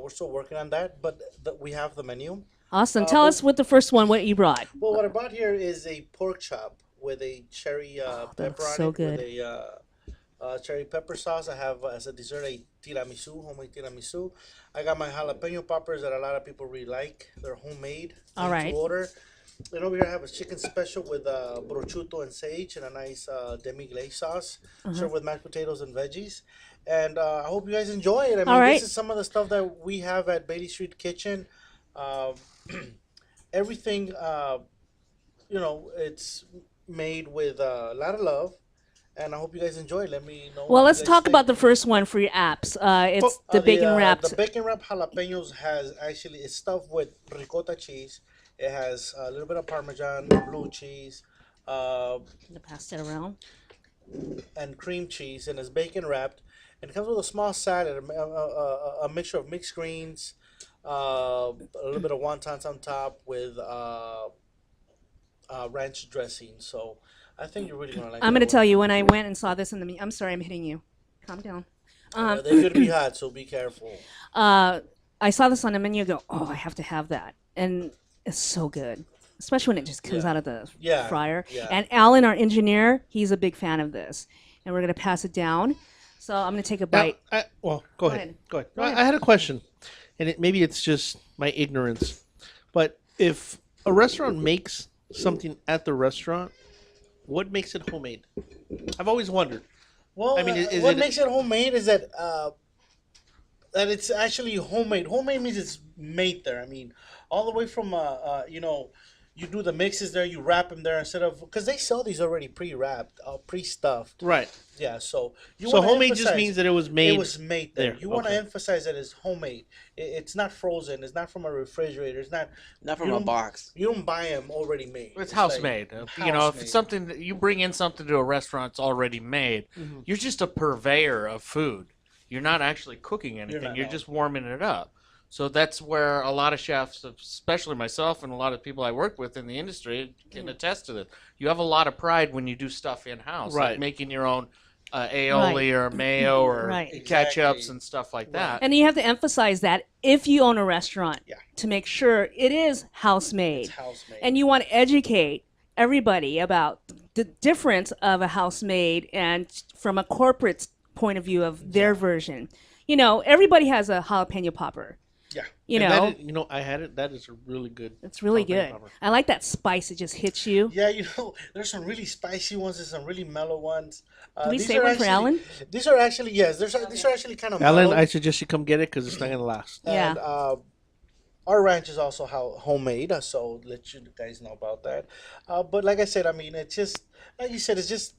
We're still working on that, but we have the menu. Awesome. Tell us with the first one what you brought. Well, what I brought here is a pork chop with a cherry pepper on so it, good. with a cherry pepper sauce. I have as a dessert a tiramisu, homemade tiramisu. I got my jalapeno poppers that a lot of people really like. They're homemade. All right. To order. And over here I have a chicken special with prosciutto and sage and a nice demi-glace sauce, served with mashed potatoes and veggies. And I hope you guys enjoy it. I mean, this is some of the stuff that we have at Bailey Street Kitchen. Everything, it's made with a lot of love, and I hope you guys enjoy it. Let me know. Well, let's talk about the first one for your apps. It's the bacon wrapped. The bacon wrapped jalapenos it's stuffed with ricotta cheese. It has a little bit of Parmesan, blue cheese. Pass it around. And cream cheese, and it's bacon wrapped. And it comes with a small salad, a mixture of mixed greens, a little bit of wontons on top with ranch dressing. So I think you're really going to like it. I'm going to tell you, when I went and saw this in the menu, I'm sorry, I'm hitting you. Calm down. They could be hot, so be careful. I saw this on the menu and go, oh, I have to have that. And it's so good, especially when it just comes out of the fryer. Yeah. And Alan, our engineer, he's a big fan of this. and we're gonna pass it down. So I'm gonna take a bite. Go ahead. Go ahead. I had a question, and maybe it's just my ignorance, but if a restaurant makes something at the restaurant, what makes it homemade? I've always wondered. Well, I mean, what makes it homemade is that it's actually homemade. Homemade means it's made there. I mean, all the way from you do the mixes there, you wrap them there instead of because they sell these already pre-wrapped, pre-stuffed. Right. Yeah. So homemade just means that it was made. It was made there. You want to Okay. emphasize that it's homemade. It's not frozen. It's not from a refrigerator. It's not from you a don't- box. You don't buy them already made. It's like house made. You know, if house-made. it's something that you bring in something to a restaurant that's already made, Mhm. you're just a purveyor of food. You're not actually cooking anything. not, You're no. just warming it up. So that's where a lot of chefs, especially myself and a lot of people I work with in the industry, can attest to this. You have a lot of pride when you do stuff in house, Right. like making your own aioli or mayo or Right. ketchups and stuff like that. And you have to emphasize that if you own a restaurant, to make sure it is house made. house-made. And you want to educate everybody about the difference of a house made and from a corporate point of view of their version. You know, everybody has a jalapeno popper. Yeah. You And know, that is- I had it. That is a really good. it's really jalapeno good. popper. I like that spice. It just hits you. Yeah, there's some really spicy ones and some really mellow ones. Can we These save are one for Alan? These are actually these are actually kind of Alan, mellow. I suggest you come get it because it's not gonna last. And, our ranch is also homemade, so let you guys know about that. But like I said, I mean, it's just like you said, it's just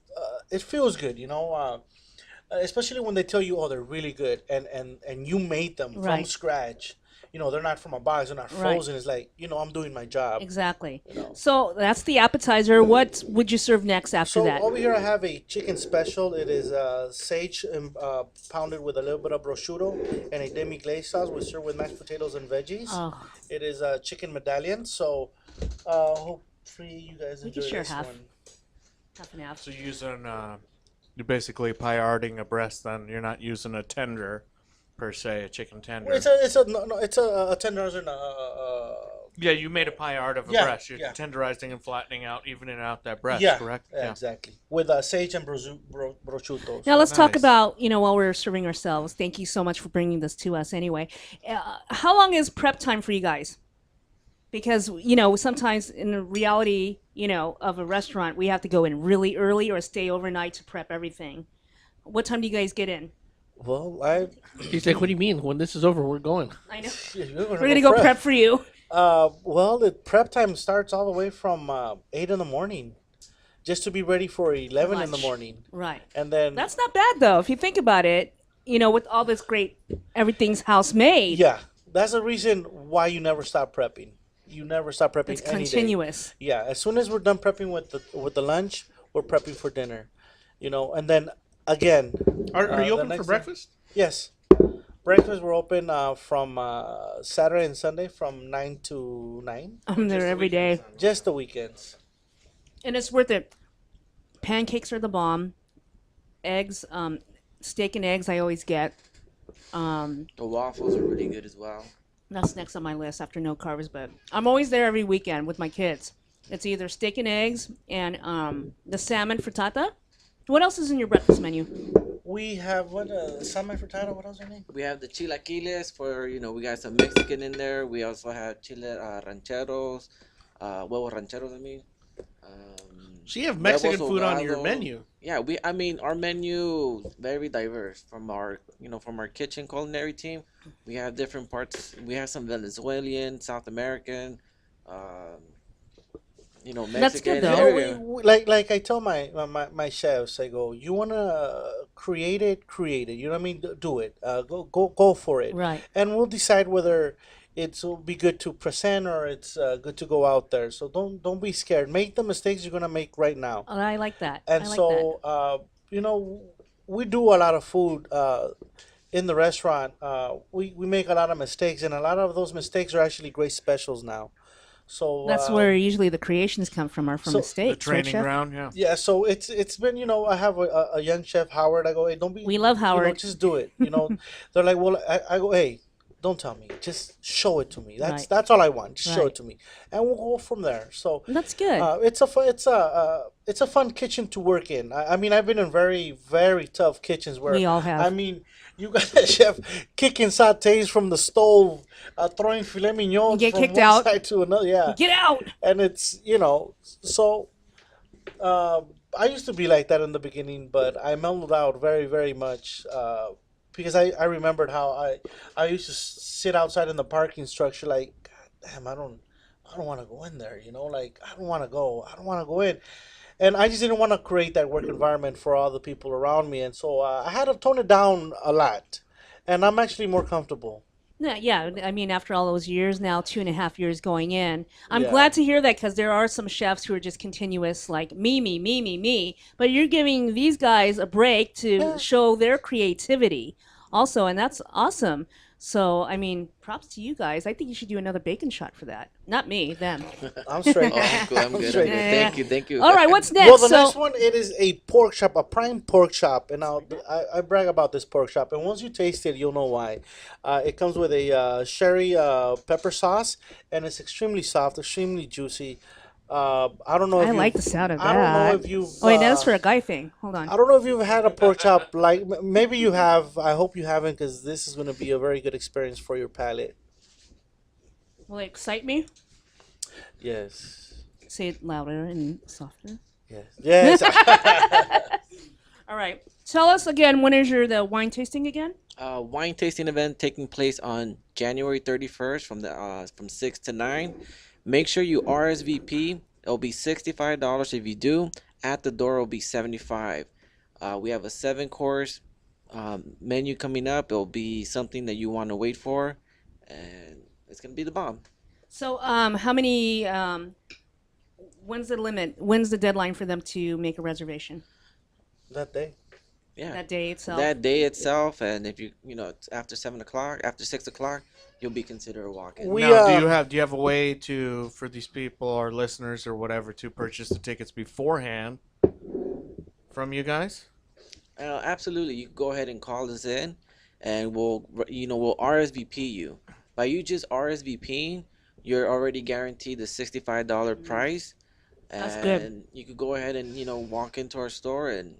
it feels good, especially when they tell you, oh, they're really good, and you made them from Right. scratch. They're not from a box, they're not Right. frozen. It's like I'm doing my job. Exactly. So that's the appetizer. What would you serve next after So that? over here I have a chicken special. It is sage pounded with a little bit of prosciutto and a demi glaze sauce. We serve with mashed potatoes and veggies. Oh. It is a chicken medallion. So hopefully you guys We enjoy can share this half. one. Half and half. So using, you're basically pie-arding a breast then. You're not using a tender, per se, a chicken tender. Well, it's a tenderizer. Yeah, you made a pie art of a Yeah, breast. You're yeah. tenderizing and flattening out, evening out that breast, Yeah, correct? yeah, exactly. With sage and prosciutto. Now let's talk Nice. about, while we're serving ourselves. Thank you so much for bringing this to us anyway. How long is prep time for you guys? Because, sometimes in the reality, of a restaurant, we have to go in really early or stay overnight to prep everything. What time do you guys get in? Well, He's like, what do you mean? When this is over, we're going. I know. We're We're going to go prep for you. Well, the prep time starts all the way from 8 in the morning, just to be ready for 11 in the Lunch. morning. Right. And then That's not bad, though, if you think about it. With all this great, everything's house made. yeah, that's the reason why you never stop prepping. You never stop prepping. It's any day. continuous. Yeah, as soon as we're done prepping with the lunch, we're prepping for dinner. And then again. Are you the open next for day- breakfast? Yes. Breakfast, we're open from Saturday and Sunday from 9 to 9. I'm there every day. Just the weekends. And it's worth it. Pancakes are the bomb. Eggs, steak and eggs I always get. The waffles are really good as well. That's next on my list after no carbs, but I'm always there every weekend with my kids. It's either steak and eggs and the salmon frittata. What else is in your breakfast menu? We have salmon frittata. What else are name? We have the chilaquiles for, we got some Mexican in there. We also have chile rancheros, huevos rancheros, I mean. So you have Mexican Huevos food on your ahogado. menu. Yeah, our menu very diverse from our kitchen culinary team. We have different parts. We have some Venezuelan, South American, Mexican. That's good, though. area. Like I tell my chefs, I go, you wanna create it. You know what I mean? Do it. Go for it. Right. And we'll decide whether will be good to present or it's good to go out there. So don't be scared. Make the mistakes you're gonna make right now. Oh, I like that. And I like so we do a lot of food in the restaurant. We make a lot of mistakes, and a lot of those mistakes are actually great specials now. So That's where usually the creations come from, are from so- mistakes. The right, training Chef? ground, yeah. Yeah, so it's been I have a young chef Howard. I go, hey, don't be. We love Howard. Just do it. They're like, well, I go, hey, don't tell me. Just show it to me. Right. That's all I want. Just show Right. it to me, and we'll go from there. So That's good. it's a fun kitchen to work in. I mean, I've been in very very tough kitchens where We all have. I mean, you got a chef kicking sautés from the stove, throwing filet mignons Get from kicked one out. side to another. Yeah, Get out. and it's so. I used to be like that in the beginning, but I mellowed out very, very much because I remembered how I used to sit outside in the parking structure like, God damn, I don't want to go in there, like I don't want to go in, and I just didn't want to create that work environment for all the people around me, and so I had to tone it down a lot, and I'm actually more comfortable. Yeah. I mean, after all those years now, 2.5 years going in, I'm Yeah. glad to hear that because there are some chefs who are just continuous, like me. But you're giving these guys a break to show their creativity also, and that's awesome. So, I mean, props to you guys. I think you should do another bacon shot for that. Not me, them. I'm straight. Oh, I'm good. I'm good. I'm good. Thank you. All right, what's next? Well, the So- next one, it is a pork chop, a prime pork chop, and I brag about this pork chop. And once you taste it, you'll know why. It comes with a sherry pepper sauce, and it's extremely soft, extremely juicy. I don't know. If I you- like the sound of that. I don't know if you've. Oh, wait, that's for a guy thing. Hold on. I don't know if you've had a pork chop like maybe you have. I hope you haven't because this is going to be a very good experience for your palate. Will it excite me? Yes. Say it louder and softer. Yes. Yes. All right. Tell us again, when is the wine tasting again? Wine tasting event taking place on January 31st from 6 to 9. Make sure you RSVP. It'll be $65 if you do. At the door, it'll be $75. We have a 7-course menu coming up. It'll be something that you want to wait for, and it's gonna be the bomb. So, how many? When's the limit? When's the deadline for them to make a reservation? That day. Yeah. That day itself. That day itself, and if it's after 7 o'clock, after 6 o'clock, you'll be considered a walk-in. Now, do you have a way for these people or listeners or whatever to purchase the tickets beforehand from you guys? Absolutely. You can go ahead and call us in, and we'll RSVP you. By you just RSVPing, you're already guaranteed the $65 price. That's good. And you could go ahead and walk into our store and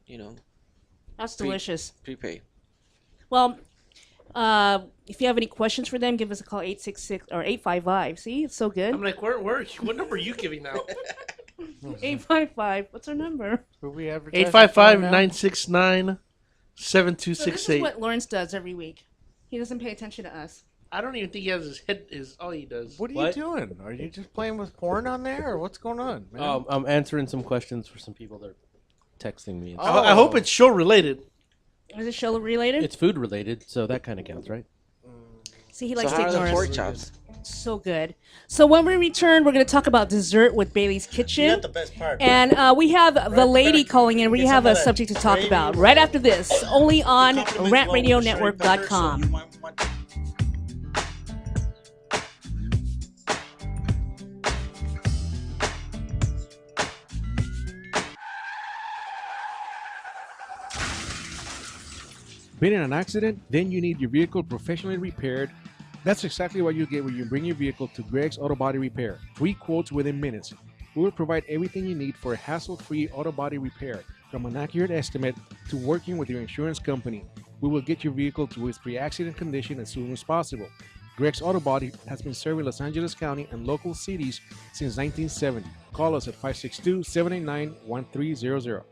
That's delicious. Prepay. Well, if you have any questions for them, give us a call 866 or 855. See, it's so good. I'm like, what number are you giving out? 855. What's our number? 855-969-7268. So this is what Lawrence does every week. He doesn't pay attention to us. I don't even think he has his head. Is all he does. What are you doing? Are you just playing with porn on there, or what's going on, man? I'm answering some questions for some people that are texting me. I hope it's show related. Is it show related? It's food related, so that kind of counts, right? See, he likes So to how are the ignore pork us. chops? So good. So when we return, we're going to talk about dessert with Bailey's Kitchen. Not the best part. And we have the lady calling in. We Get have some a of that subject to talk gravy. about right after this, only on Compliments well with the sherry pepper, so rantradionetwork.com. you might want- Been in an accident? Then you need your vehicle professionally repaired. That's exactly what you get when you bring your vehicle to Greg's Auto Body Repair. Free quotes within minutes. We will provide everything you need for a hassle-free auto body repair, from an accurate estimate to working with your insurance company. We will get your vehicle to its pre-accident condition as soon as possible. Greg's Auto Body has been serving Los Angeles County and local cities since 1970. Call us at 562-789-1300.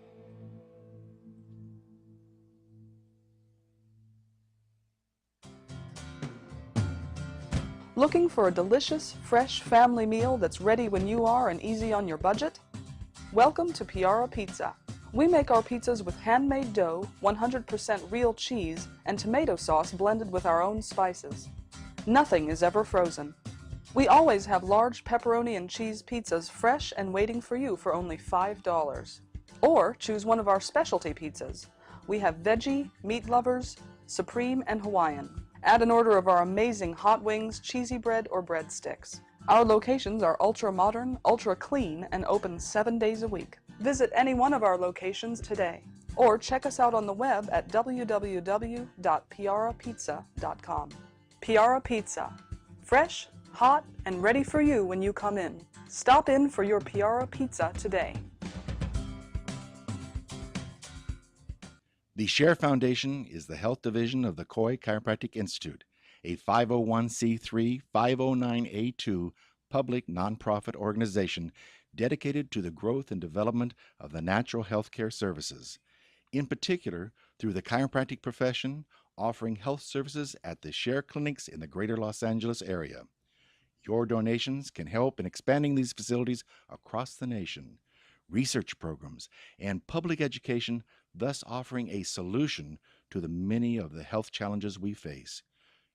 Looking for a delicious, fresh family meal that's ready when you are and easy on your budget? Welcome to Piara Pizza. We make our pizzas with handmade dough, 100% real cheese, and tomato sauce blended with our own spices. Nothing is ever frozen. We always have large pepperoni and cheese pizzas fresh and waiting for you for only $5. Or choose one of our specialty pizzas. We have veggie, meat lovers, supreme, and Hawaiian. Add an order of our amazing hot wings, cheesy bread, or breadsticks. Our locations are ultra modern, ultra clean, and open 7 days a week. Visit any one of our locations today, or check us out on the web at www.piarapizza.com. Piara Pizza. Fresh, hot, and ready for you when you come in. Stop in for your Piara Pizza today. The Share Foundation is the health division of the Coy Chiropractic Institute, a 501c3 509A2 public nonprofit organization dedicated to the growth and development of the natural healthcare services, in particular through the chiropractic profession, offering health services at the Share clinics in the greater Los Angeles area. Your donations can help in expanding these facilities across the nation, research programs, and public education, thus offering a solution to the many of the health challenges we face.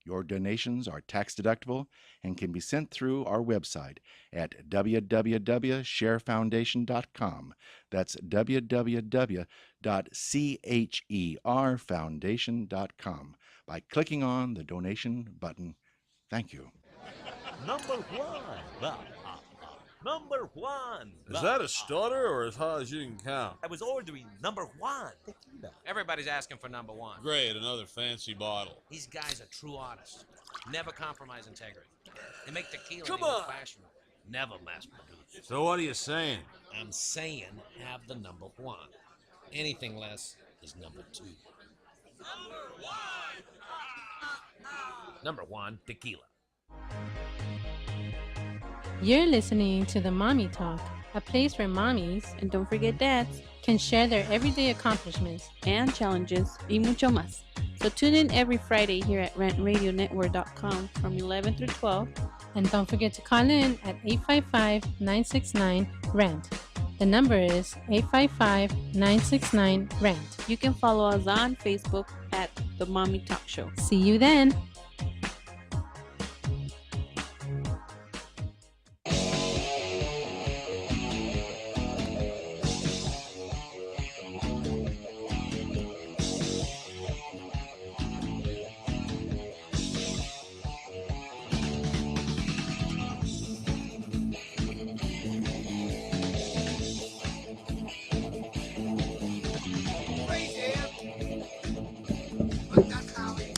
Your donations are tax deductible and can be sent through our website at www.sharefoundation.com. That's www.cherfoundation.com by clicking on the donation button. Thank you. Number one. Number one. Is that a stutter or as high as you can count? I was ordering number one. Tequila. Everybody's asking for number one. Great, another fancy bottle. These guys are true artists. Never compromise integrity. They make tequila Come in the on. old-fashioned way. Never mass-produced. So what are you saying? I'm saying have the number one. Anything less is number two. Number one, tequila. You're listening to the Mommy Talk, a place where mommies, and don't forget dads, can share their everyday accomplishments and challenges y mucho más. So tune in every Friday here at rantradionetwork.com from 11 through 12. And don't forget to call in at 855-969-RANT. The number is 855-969-RANT. You can follow us on Facebook at The Mommy Talk Show. See you then.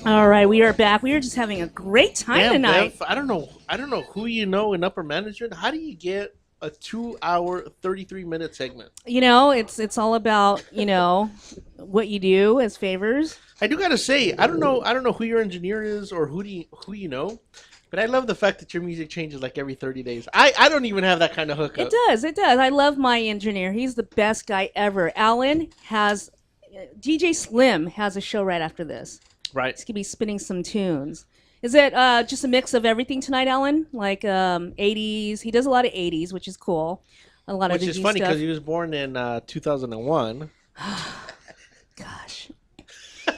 All right, we are back. We are just having a great time Damn, tonight. Bev, I don't know who you know in upper management. How do you get a 2-hour, 33-minute segment? You know, it's all about, what you do as favors. I do gotta say, I don't know who your engineer is or who you know, but I love the fact that your music changes like every 30 days. I don't even have that kind of hookup. It does. I love my engineer. He's the best guy ever. Alan has DJ Slim has a show right after this. Right. He's gonna be spinning some tunes. Is it just a mix of everything tonight, Alan? Like 80s. He does a lot of 80s, which is cool. A lot Which of is the funny stuff. because he was born in 2001. Gosh.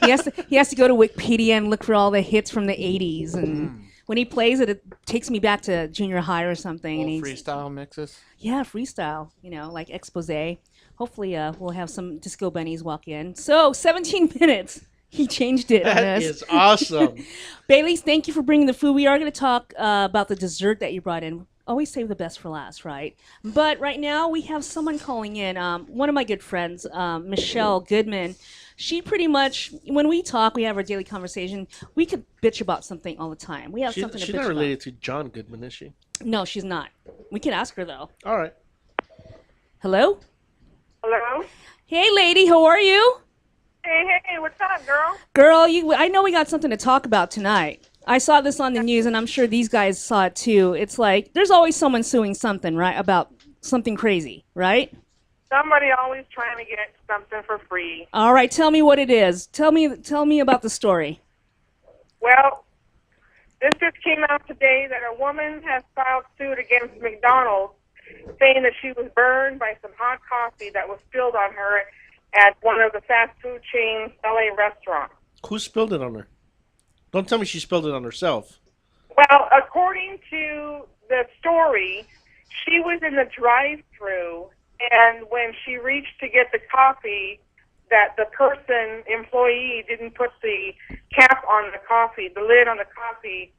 He has to go to Wikipedia and look for all the hits from the 80s, and when he plays it, it takes me back to junior high or something. And he's, Freestyle mixes. yeah, freestyle. Like expose. Hopefully, we'll have some disco bunnies walk in. So 17 minutes. He changed it on That us. is awesome. Bailey, thank you for bringing the food. We are going to talk about the dessert that you brought in. Always save the best for last, right? But right now we have someone calling in. One of my good friends, Michelle Goodman. She pretty much, when we talk, we have our daily conversation. We could bitch about something all the time. We have something to She's bitch not about. related to John Goodman, is she? No, she's not. We can ask her though. All right. Hello? Hello? Hey, lady, how are you? Hey, what's up, girl? Girl, I know we got something to talk about tonight. I saw this on the news, and I'm sure these guys saw it too. It's like there's always someone suing something, right? About something crazy, right? Somebody always trying to get something for free. All right, tell me what it is. Tell me about the story. Well, this just came out today that a woman has filed suit against McDonald's, saying that she was burned by some hot coffee that was spilled on her at one of the fast food chain's LA restaurants. Who spilled it on her? Don't tell me she spilled it on herself. Well, according to the story, she was in the drive-thru, and when she reached to get the coffee, that the employee didn't put the cap on the coffee, the lid on the coffee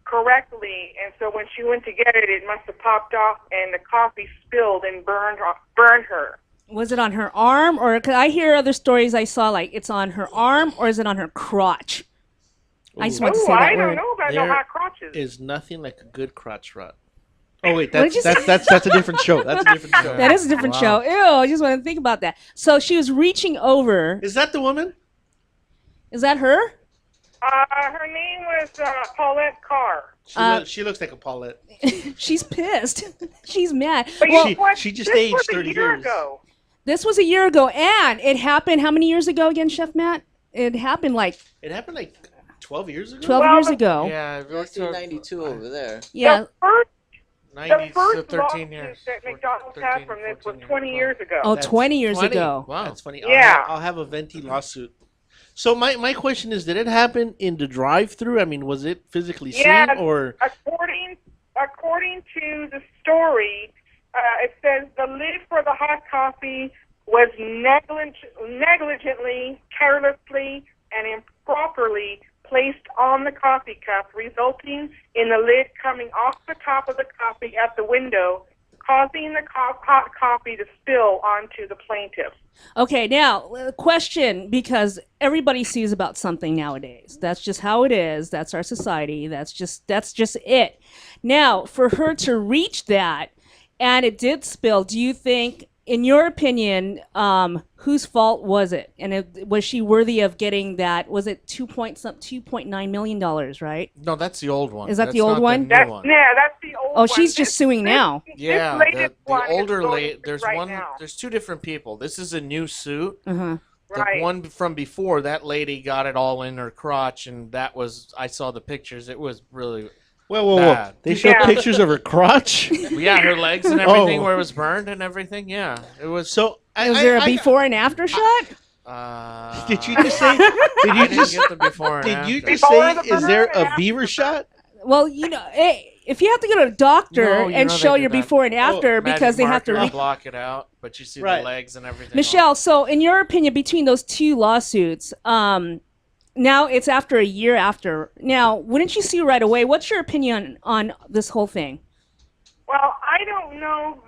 correctly, and so when she went to get it, it must have popped off, and the coffee spilled and burned her. Was it on her arm, or cause I hear other stories I saw like it's on her arm, or is it on her crotch? I just want to Oh, say that I don't word. know about There no hot crotches. is nothing like a good crotch rot. Oh wait, What did you that's a different show. That's a different show. That is a different show. Ew, I just want to think about that. So she was reaching over. Is that the woman? Is that her? Her name was Paulette Carr. She looks like a Paulette. She's pissed. She's mad. But Well, you know what? she just This aged was a 30 year years. ago. this was a year ago, and it happened how many years ago again, Chef Matt? It happened like It happened like 12 years ago. 12 years ago. Yeah, 1992 over there. Yeah. The first 13 lawsuit years. that McDonald's had from this was 20 years ago. Oh, 20 years ago. Wow. That's funny. Yeah. I'll have a venti lawsuit. So my question is, did it happen in the drive-through? I mean, was it physically Yeah, seen or? according to the story, it says the lid for the hot coffee was negligently, carelessly, and improperly placed on the coffee cup, resulting in the lid coming off the top of the coffee at the window, causing the hot coffee to spill onto the plaintiff. Okay, now question, because everybody sees about something nowadays. That's just how it is. That's our society. That's just it. Now, for her to reach that, and it did spill, do you think, in your opinion, whose fault was it? And was she worthy of getting that? Was it $2.9 million, right? No, that's the old one. Is that That's the old not one? The new one. Yeah, that's the old Oh, one. she's just suing now. Yeah, latest the one is older going lady. through There's right one. now. There's two different people. This is a new suit. Uh-huh. The Right. one from before, that lady got it all in her crotch, and that was. I saw the pictures. It was really. Whoa! bad. They showed pictures of her crotch. Yeah, her legs and everything Oh. where it was burned and everything. Yeah, it was. So Was there a before and after shot? Did you just say? Did I you didn't just? get the before and Did you after. just say? Is there a beaver shot? Well, hey, if you have to go to a doctor No, you and know show they your did that. before and after Magic because they have to marker block it out, but you see Right. the legs and everything. Michelle, so in your opinion, between those two lawsuits, now it's after a year after. Now, wouldn't you see right away? What's your opinion on this whole thing? Well, I don't know.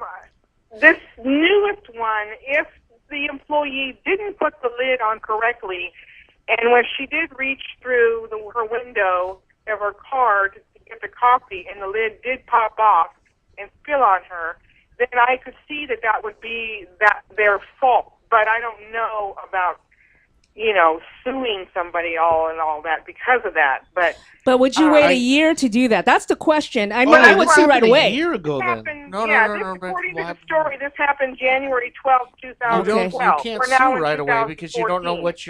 This newest one, if the employee didn't put the lid on correctly, and when she did reach through her window of her car to get the coffee, and the lid did pop off and spill on her, then I could see that would be their fault. But I don't know about, suing somebody all that because of that. But would you wait a year to do that? That's the question. I mean, Oh, I would this sue right happened away. A year ago, then. happened, No, yeah, no, this, no, but according to what- the story, this happened January 12th, You 2012. don't. You can't We're now sue in right away because you don't know 2014. what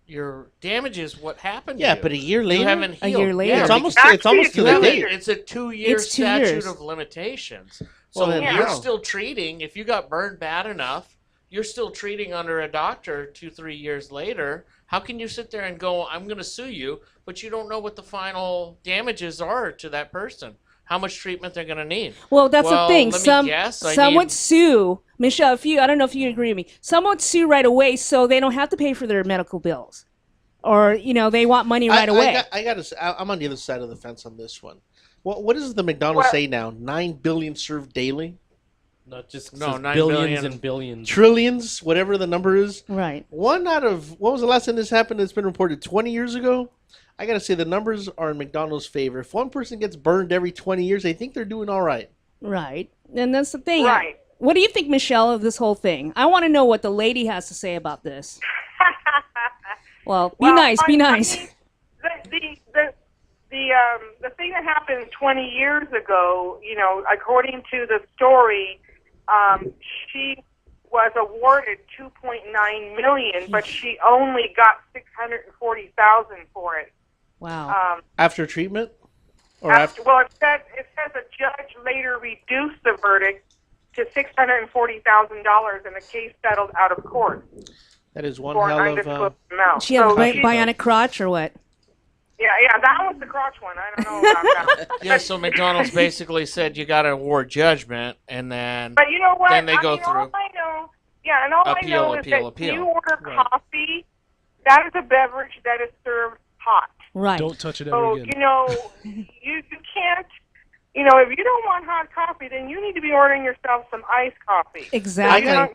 your damages. What happened? Yeah, to you. but a year later. You haven't A healed. year later. Yeah, It's almost. because It's almost to you the haven't- date. It's a 2-year It's 2 statute years. of limitations. Well, So then you're how? still treating. If you got burned bad enough, you're still treating under a doctor 2-3 years later. How can you sit there and go, I'm going to sue you, but you don't know what the final damages are to that person? How much treatment they're going to need? Well, that's the thing. Let Some me guess. I some need- would sue Michelle. I don't know if you agree with me. Some would sue right away, so they don't have to pay for their medical bills, or they want money right away. I'm on the other side of the fence on this one. What does the McDonald's say now? 9 billion served daily, Not just No, says 9 billions billion. and billions. trillions, whatever the number is. Right. What was the last time this happened? It's been reported 20 years ago. I gotta say the numbers are in McDonald's favor. If one person gets burned every 20 years, I think they're doing all right. Right. And that's the thing. Right. What do you think, Michelle, of this whole thing? I want to know what the lady has to say about this. Well, be nice. Be nice. The thing that happened 20 years ago, according to the story, she was awarded $2.9 million, but she only got $640,000 for it. Wow. After treatment, or Well, it says a judge later reduced the verdict to $640,000, and the case settled out of court that is one for an hell of. undisclosed amount. She had So a she- bionic crotch or what? Yeah, that was the crotch one. I don't know about that one. Yeah, so McDonald's basically said you got to award judgment, and then But you know what? then they go all through. I know, and all I know is that appeal. you order Right. coffee, that is a beverage that is served hot. Right. Don't touch it So ever again. you can't. If you don't want hot coffee, then you need to be ordering yourself some iced coffee. Exactly.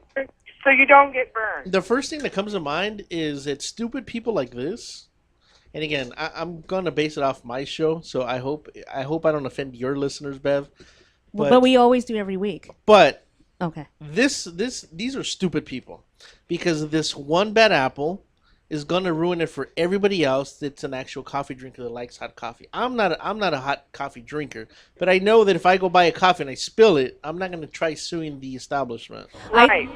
So you don't get burned. The first thing that comes to mind is it's stupid people like this And again, I'm gonna base it off my show, so I hope I don't offend your listeners, Bev. But we always do every week. But okay, these are stupid people, because this one bad apple is gonna ruin it for everybody else that's an actual coffee drinker that likes hot coffee. I'm not a hot coffee drinker, but I know that if I go buy a coffee and I spill it, I'm not gonna try suing the establishment. Right.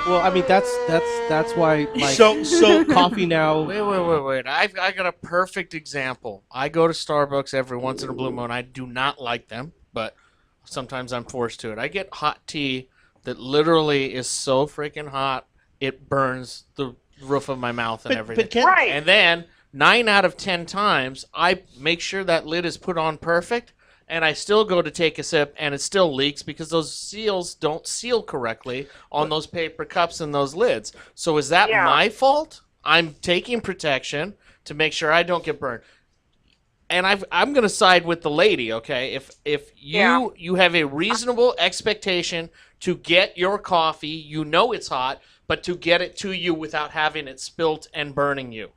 Well, I mean that's why like So coffee now. Wait. I got a perfect example. I go to Starbucks every once in a blue moon. I do not like them, but sometimes I'm forced to it. I get hot tea that literally is so freaking hot it burns the roof of my mouth and everything. Right. And then 9 out of 10 times I make sure that lid is put on perfect, and I still go to take a sip and it still leaks because those seals don't seal correctly on those paper cups and those lids. So is that my fault? I'm taking protection to make sure I don't get burned. And I'm going to side with the lady, okay? If you have a reasonable expectation to get your coffee, you know it's hot, but to get it to you without having it spilt and burning you.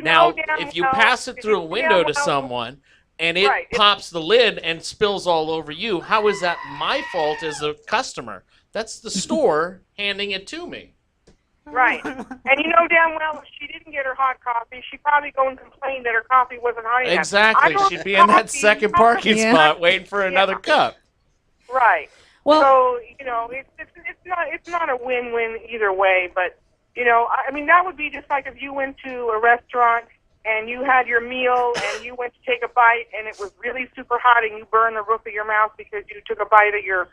Now, if you pass it through a window to someone and it pops the lid and spills all over you, how is that my fault as a customer? That's the store handing it to me. Right. And you know damn well if she didn't get her hot coffee, she'd probably go and complain that her coffee wasn't hot enough. Exactly. She'd be in that second parking spot waiting for another cup. Right. Well, so it's not a win-win either way. But I mean that would be just like if you went to a restaurant and you had your meal and you went to take a bite and it was really super hot and you burned the roof of your mouth because you took a bite of your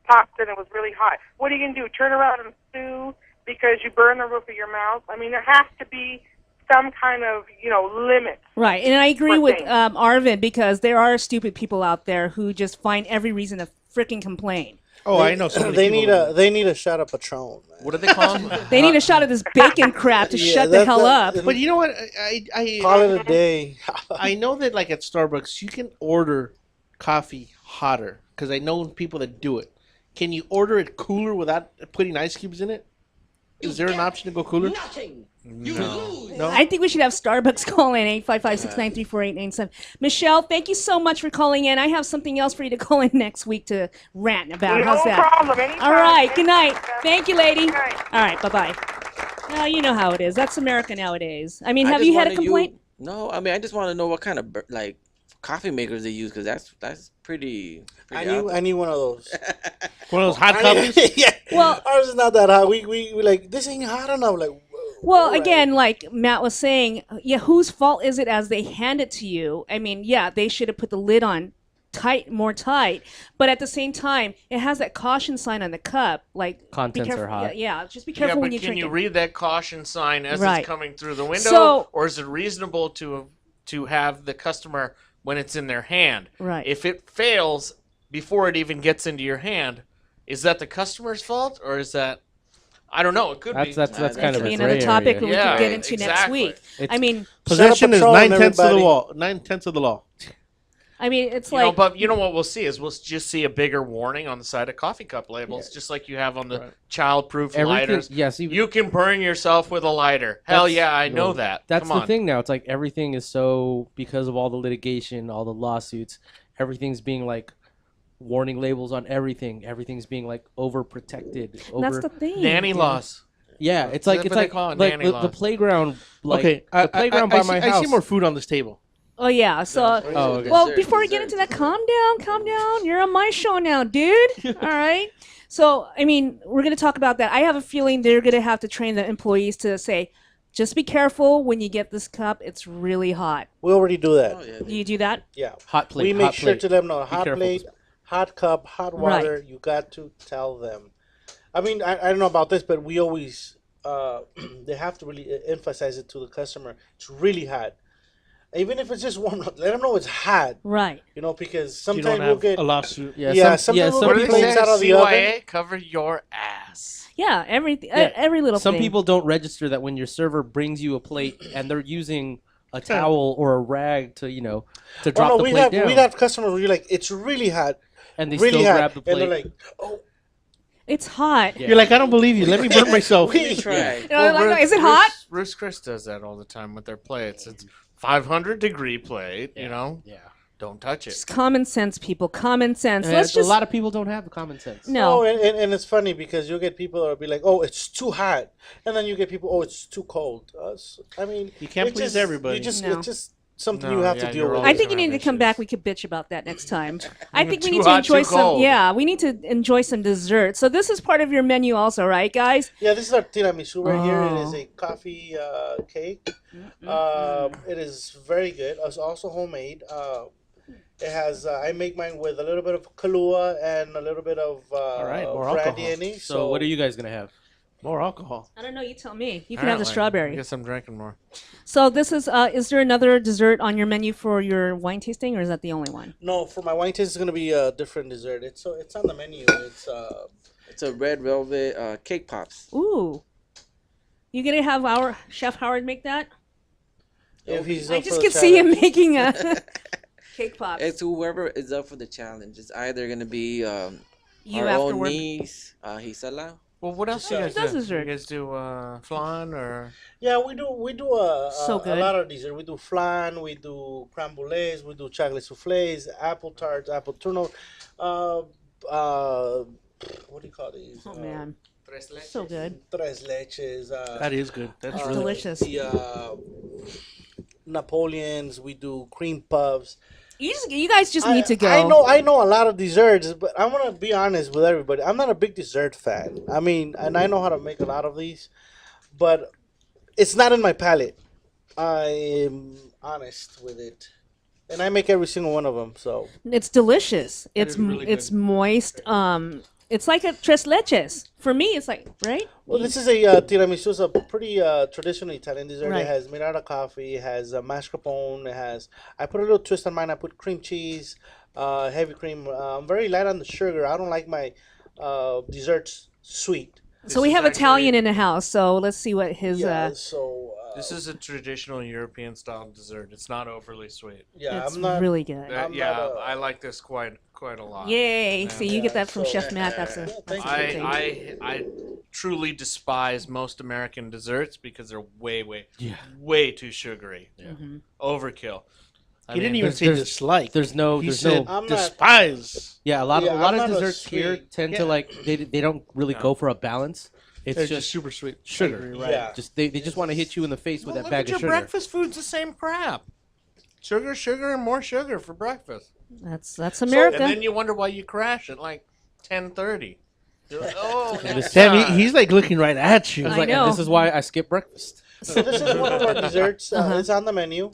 pasta and it was really hot. What are you gonna do? Turn around and sue because you burn the roof of your mouth? I mean, there has to be some kind of, limit. Right, and I agree with Arvin, because there are stupid people out there who just find every reason to freaking complain. Oh, I know. They need a shot of Patron. What do they call them? They need a shot of this bacon crap to shut the hell up. But you know what? I call it a day. I know that like at Starbucks, you can order coffee hotter because I know people that do it. Can you order it cooler without putting ice cubes in it? Is there an option to go cooler? No. I think we should have Starbucks call in 855-693-4897. Michelle, thank you so much for calling in. I have something else for you to call in next week to rant about. How's that? No problem. Anytime. All right. Good night. Thank you, lady. All right. Bye-bye. Now, you know how it is. That's America nowadays. I mean, have you had a complaint? No, I mean, I just want to know what kind of coffee makers they use, because that's pretty I need one of those. One of those hot coffees? Yeah. Well, ours is not that hot. We like, this ain't hot enough. Like, well, again, like Matt was saying, whose fault is it as they hand it to you? I mean, they should have put the lid on more tight, but at the same time, it has that caution sign on the cup, like Contents be careful, are hot. Yeah, just be careful when you drink Can you it. read that caution sign as Right. it's coming through the window, So- or is it reasonable to have the customer when it's in their hand? Right. If it fails before it even gets into your hand, is that the customer's fault, or is that? I don't know. It could be. That's kind of be a another gray topic area. that we can get into next week. I mean, Possession is Patrol, 9/10 of the everybody. law. 9/10 of the law. I mean, it's You know, but you know what we'll see is we'll just see a bigger warning on the side of coffee cup labels, just like you have on the child-proof Everything- lighters. yes, you can burn yourself with a lighter. Hell That's- yeah, I know that. That's Come the on. thing now. It's like everything is so, because of all the litigation, all the lawsuits, everything's being like warning labels on everything. Everything's being like overprotected. That's the thing. Nanny laws. Yeah, it's like That's what they call it, nanny the laws. playground. Like, Okay, the playground by my house. I see more food on this table. Oh yeah, so okay. well, before we get into that, calm down. You're on my show now, dude. All right. So I mean, we're gonna talk about that. I have a feeling they're gonna have to train the employees to say, just be careful when you get this cup. It's really hot. we already do that. Do you do that? Yeah. Hot plate. We make hot sure plate. to them know Be hot careful. plate, hot cup, hot water. You got to tell them. I mean, I don't know about this, but we always they have to really emphasize it to the customer. It's really hot. Even if it's just warm, let them know it's hot. Right. You know, because You don't sometimes we'll have get a lawsuit. sometimes What we'll do get they plates say? out of the oven. CYA, cover your ass. Yeah. Every little Some thing. people don't register that when your server brings you a plate and they're using a towel or a rag to to drop the plate down. we have customers where you're like, it's really hot, and they really still hot, grab the plate. and they're like, oh, It's hot. Yeah. You're like, I don't believe you. Let me burn myself. we Try. Is it hot? Ruth's Chris does that all the time with their plates. It's 500-degree plate. You know. Yeah. Don't touch it. Just common sense, people. Common sense. And Let's a just. lot of people don't have the common sense. No. Oh, and it's funny because you'll get people that'll be like, "Oh, it's too hot," and then you get people, "Oh, it's too cold." I mean, You can't please everybody. You just No. it's just something No, you have yeah, to deal you're with. I think you need to come back. We could bitch about that next time. I think we Too need to hot, enjoy too some. cold. Yeah, we need to enjoy some dessert. So this is part of your menu, also, right, guys? Yeah, this is our tiramisu right here. It is Oh. a coffee cake. It is very good. It's also homemade. It has. I make mine with a little bit of Kahlua and a little bit of All right, more brandy alcohol. in it. So what are you guys gonna have? More alcohol. I don't know. You tell me. You can have the strawberry. I guess I'm drinking more. So this is. Is there another dessert on your menu for your wine tasting, or is that the only one? No, for my wine taste, it's gonna be a different dessert. It's on the menu. It's a red velvet cake pops. Ooh. You gonna have our Chef Howard make that? If he's I up just for can the see him challenge. making a cake pops. It's whoever is up for the challenge. It's either gonna be You our after own work. niece, Gisela. Well, what else do you guys does do? dessert. You guys do flan or? Yeah, we do So a good. lot of dessert. We do flan, we do crème brûlées, we do chocolate soufflés, apple tarts, apple turnovers. What do you call these? Oh man, so good. Tres leches. That is good. That's It's really delicious. The Napoleons. We do cream puffs. You guys just need to go. I know a lot of desserts, but I'm gonna be honest with everybody. I'm not a big dessert fan. I mean, and I know how to make a lot of these, but it's not in my palate. I'm honest with it, and I make every single one of them. So It's delicious. It's is really it's moist. It's like a tres leches. For me, it's like right. well, this is a tiramisu. It's a pretty traditional Italian dessert. Right. It has made out of coffee. It has mascarpone. It has. I put a little twist on mine. I put cream cheese, heavy cream. I'm very light on the sugar. I don't like my desserts sweet. So we have Italian in the house. So let's see what his. This is a traditional European style dessert. It's not overly sweet. Yeah, It's I'm not really good. I like this quite a lot. Yay! Yeah. See, you get that from Chef Matt. That's a good thing. I truly despise most American desserts because they're way too sugary. Overkill. He didn't even say dislike. There's no. He There's said no. despise. Yeah, a lot I'm of not a desserts here sweet- tend yeah. to like they don't really go for a balance. It's They're just just super sweet. sugar, Agree, right? Yeah. Just they just want to hit you in the face with that Look bag at your of sugar. breakfast food's the same crap. Sugar, and more sugar for breakfast. That's America. And then you wonder why you crash at like 10:30. You're like, oh, Damn, he's like looking right at you. I was I like, and know. this is why I skip breakfast. So this is one of our desserts. It's on the menu.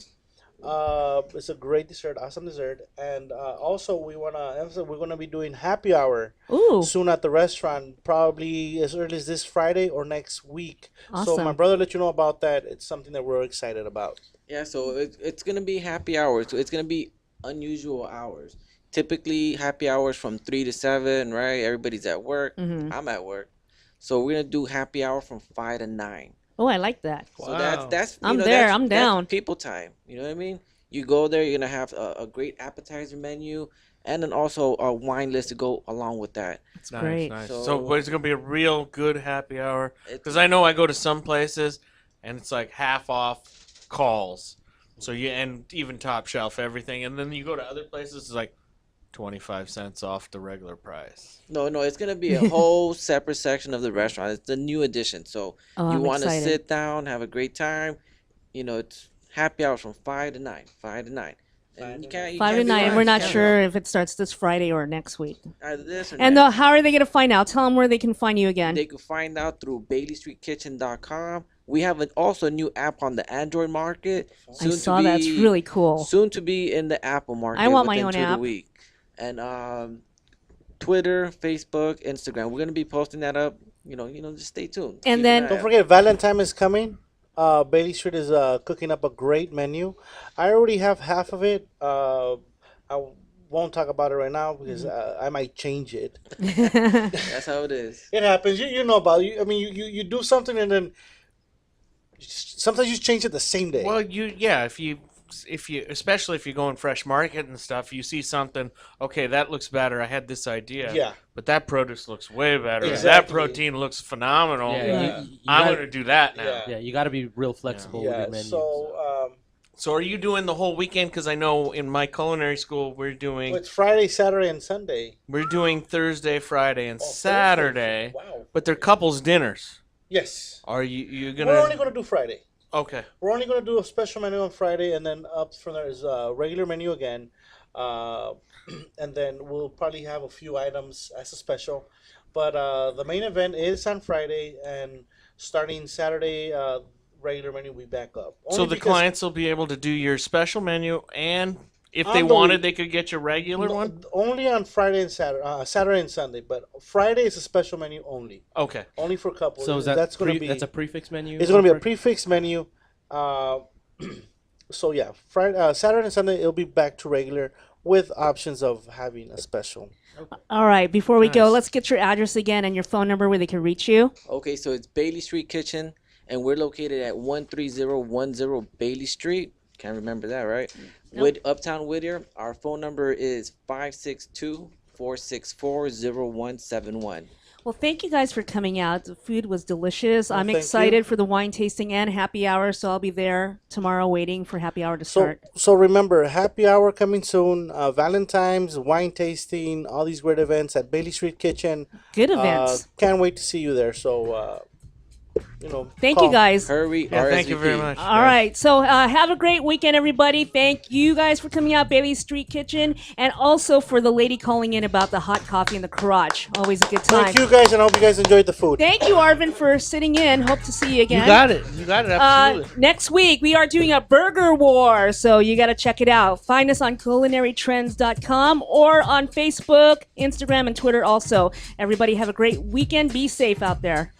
It's a great dessert, awesome dessert, and also we're gonna be doing happy hour Ooh. soon at the restaurant, probably as early as this Friday or next week. So Awesome. my brother let you know about that. It's something that we're excited about. Yeah, so it's gonna be happy hours. So it's gonna be unusual hours. Typically, happy hours from 3 to 7, right? Everybody's at work. Mhm. I'm at work, so we're gonna do happy hour from 5 to 9. Oh, I like that. So that's you I'm know, there. that's- I'm that's down. people time. You know what I mean? You go there, you're gonna have a great appetizer menu, and then also a wine list to go along with that. It's nice, great. nice. So- So, but it's gonna be a real good happy hour because I know I go to some places and it's like half off calls. So and even top shelf everything, and then you go to other places, it's like 25 cents off the regular price. No, it's gonna be a whole separate section of the restaurant. It's the new addition. So Oh, you I'm want to excited. sit down, have a great time. You know, it's happy hours from 5 to 9. 5 to 9. And you can't, 5 to can't be 9, and wrong. we're not Can't be sure if it starts this Friday or next week. wrong. Either this or And next. how are they going to find out? Tell them where they can find you again. They can find out through BaileyStreetKitchen.com. We have also a new app on the Android market. I saw that. It's really cool. Soon to be in the Apple market. I want my within own 2 to app. week. And Twitter, Facebook, Instagram. We're gonna be posting that up. You know, just stay tuned. And Keep then- an eye Don't out. forget, Valentine is coming. Bailey Street is cooking up a great menu. I already have half of it. I won't talk about it right now because I might change it. That's how it is. It happens. You know about it. I mean, you do something and then sometimes you change it the same day. Well, if you especially if you go in fresh market and stuff, you see something. Okay, that looks better. I had this idea. Yeah. But that produce looks way better. That Exactly. protein looks phenomenal. Yeah, you I'm gotta- going to do that now. Yeah. Yeah, you got to be real flexible with Yeah. your menu. So So are you doing the whole weekend? Because I know in my culinary school we're doing. Well, it's Friday, Saturday, and Sunday. We're doing Thursday, Friday, and Thursday. Saturday. Wow. But they're couples dinners. Yes. Are you gonna? We're only going to do Friday. Okay. We're only going to do a special menu on Friday, and then up from there is a regular menu again. And then we'll probably have a few items as a special. But the main event is on Friday, and starting Saturday, regular menu will be back up. So Only the because clients will be able to do your special menu, and if On they the wanted, week- they could get your regular one. only on Friday and Saturday and Sunday. But Friday is a special menu only. Okay. Only for couples. So is that that's going to be that's a prefix menu? It's going to be a prefix menu. So yeah, Friday, Saturday and Sunday it'll be back to regular with options of having a special. All right, before we go, Nice. let's get your address again and your phone number where they can reach you. Okay, so it's Bailey Street Kitchen, and we're located at 13010 Bailey Street. Can't remember that, right? With Uptown Whittier. Our phone number is 562-464-0171. Well, thank you guys for coming out. The food was delicious. Well, I'm thank excited you. for the wine tasting and happy hour, so I'll be there tomorrow waiting for happy hour to So start. so remember, happy hour coming soon. Valentine's, wine tasting, all these great events at Bailey Street Kitchen. Good events. Can't wait to see you there. So Thank you guys. Hurry, Yeah, thank you very RSVP. much. All right, so have a great weekend, everybody. Thank you guys for coming out, Bailey Street Kitchen, and also for the lady calling in about the hot coffee in the garage. Always a good time. Thank you guys, and I hope you guys enjoyed the food. Thank you, Arvin, for sitting in. Hope to see you again. You got it. You got it. Absolutely. Next week, we are doing a burger war, so you got to check it out. Find us on culinarytrends.com or on Facebook, Instagram, and Twitter also. Everybody have a great weekend. Be safe out there.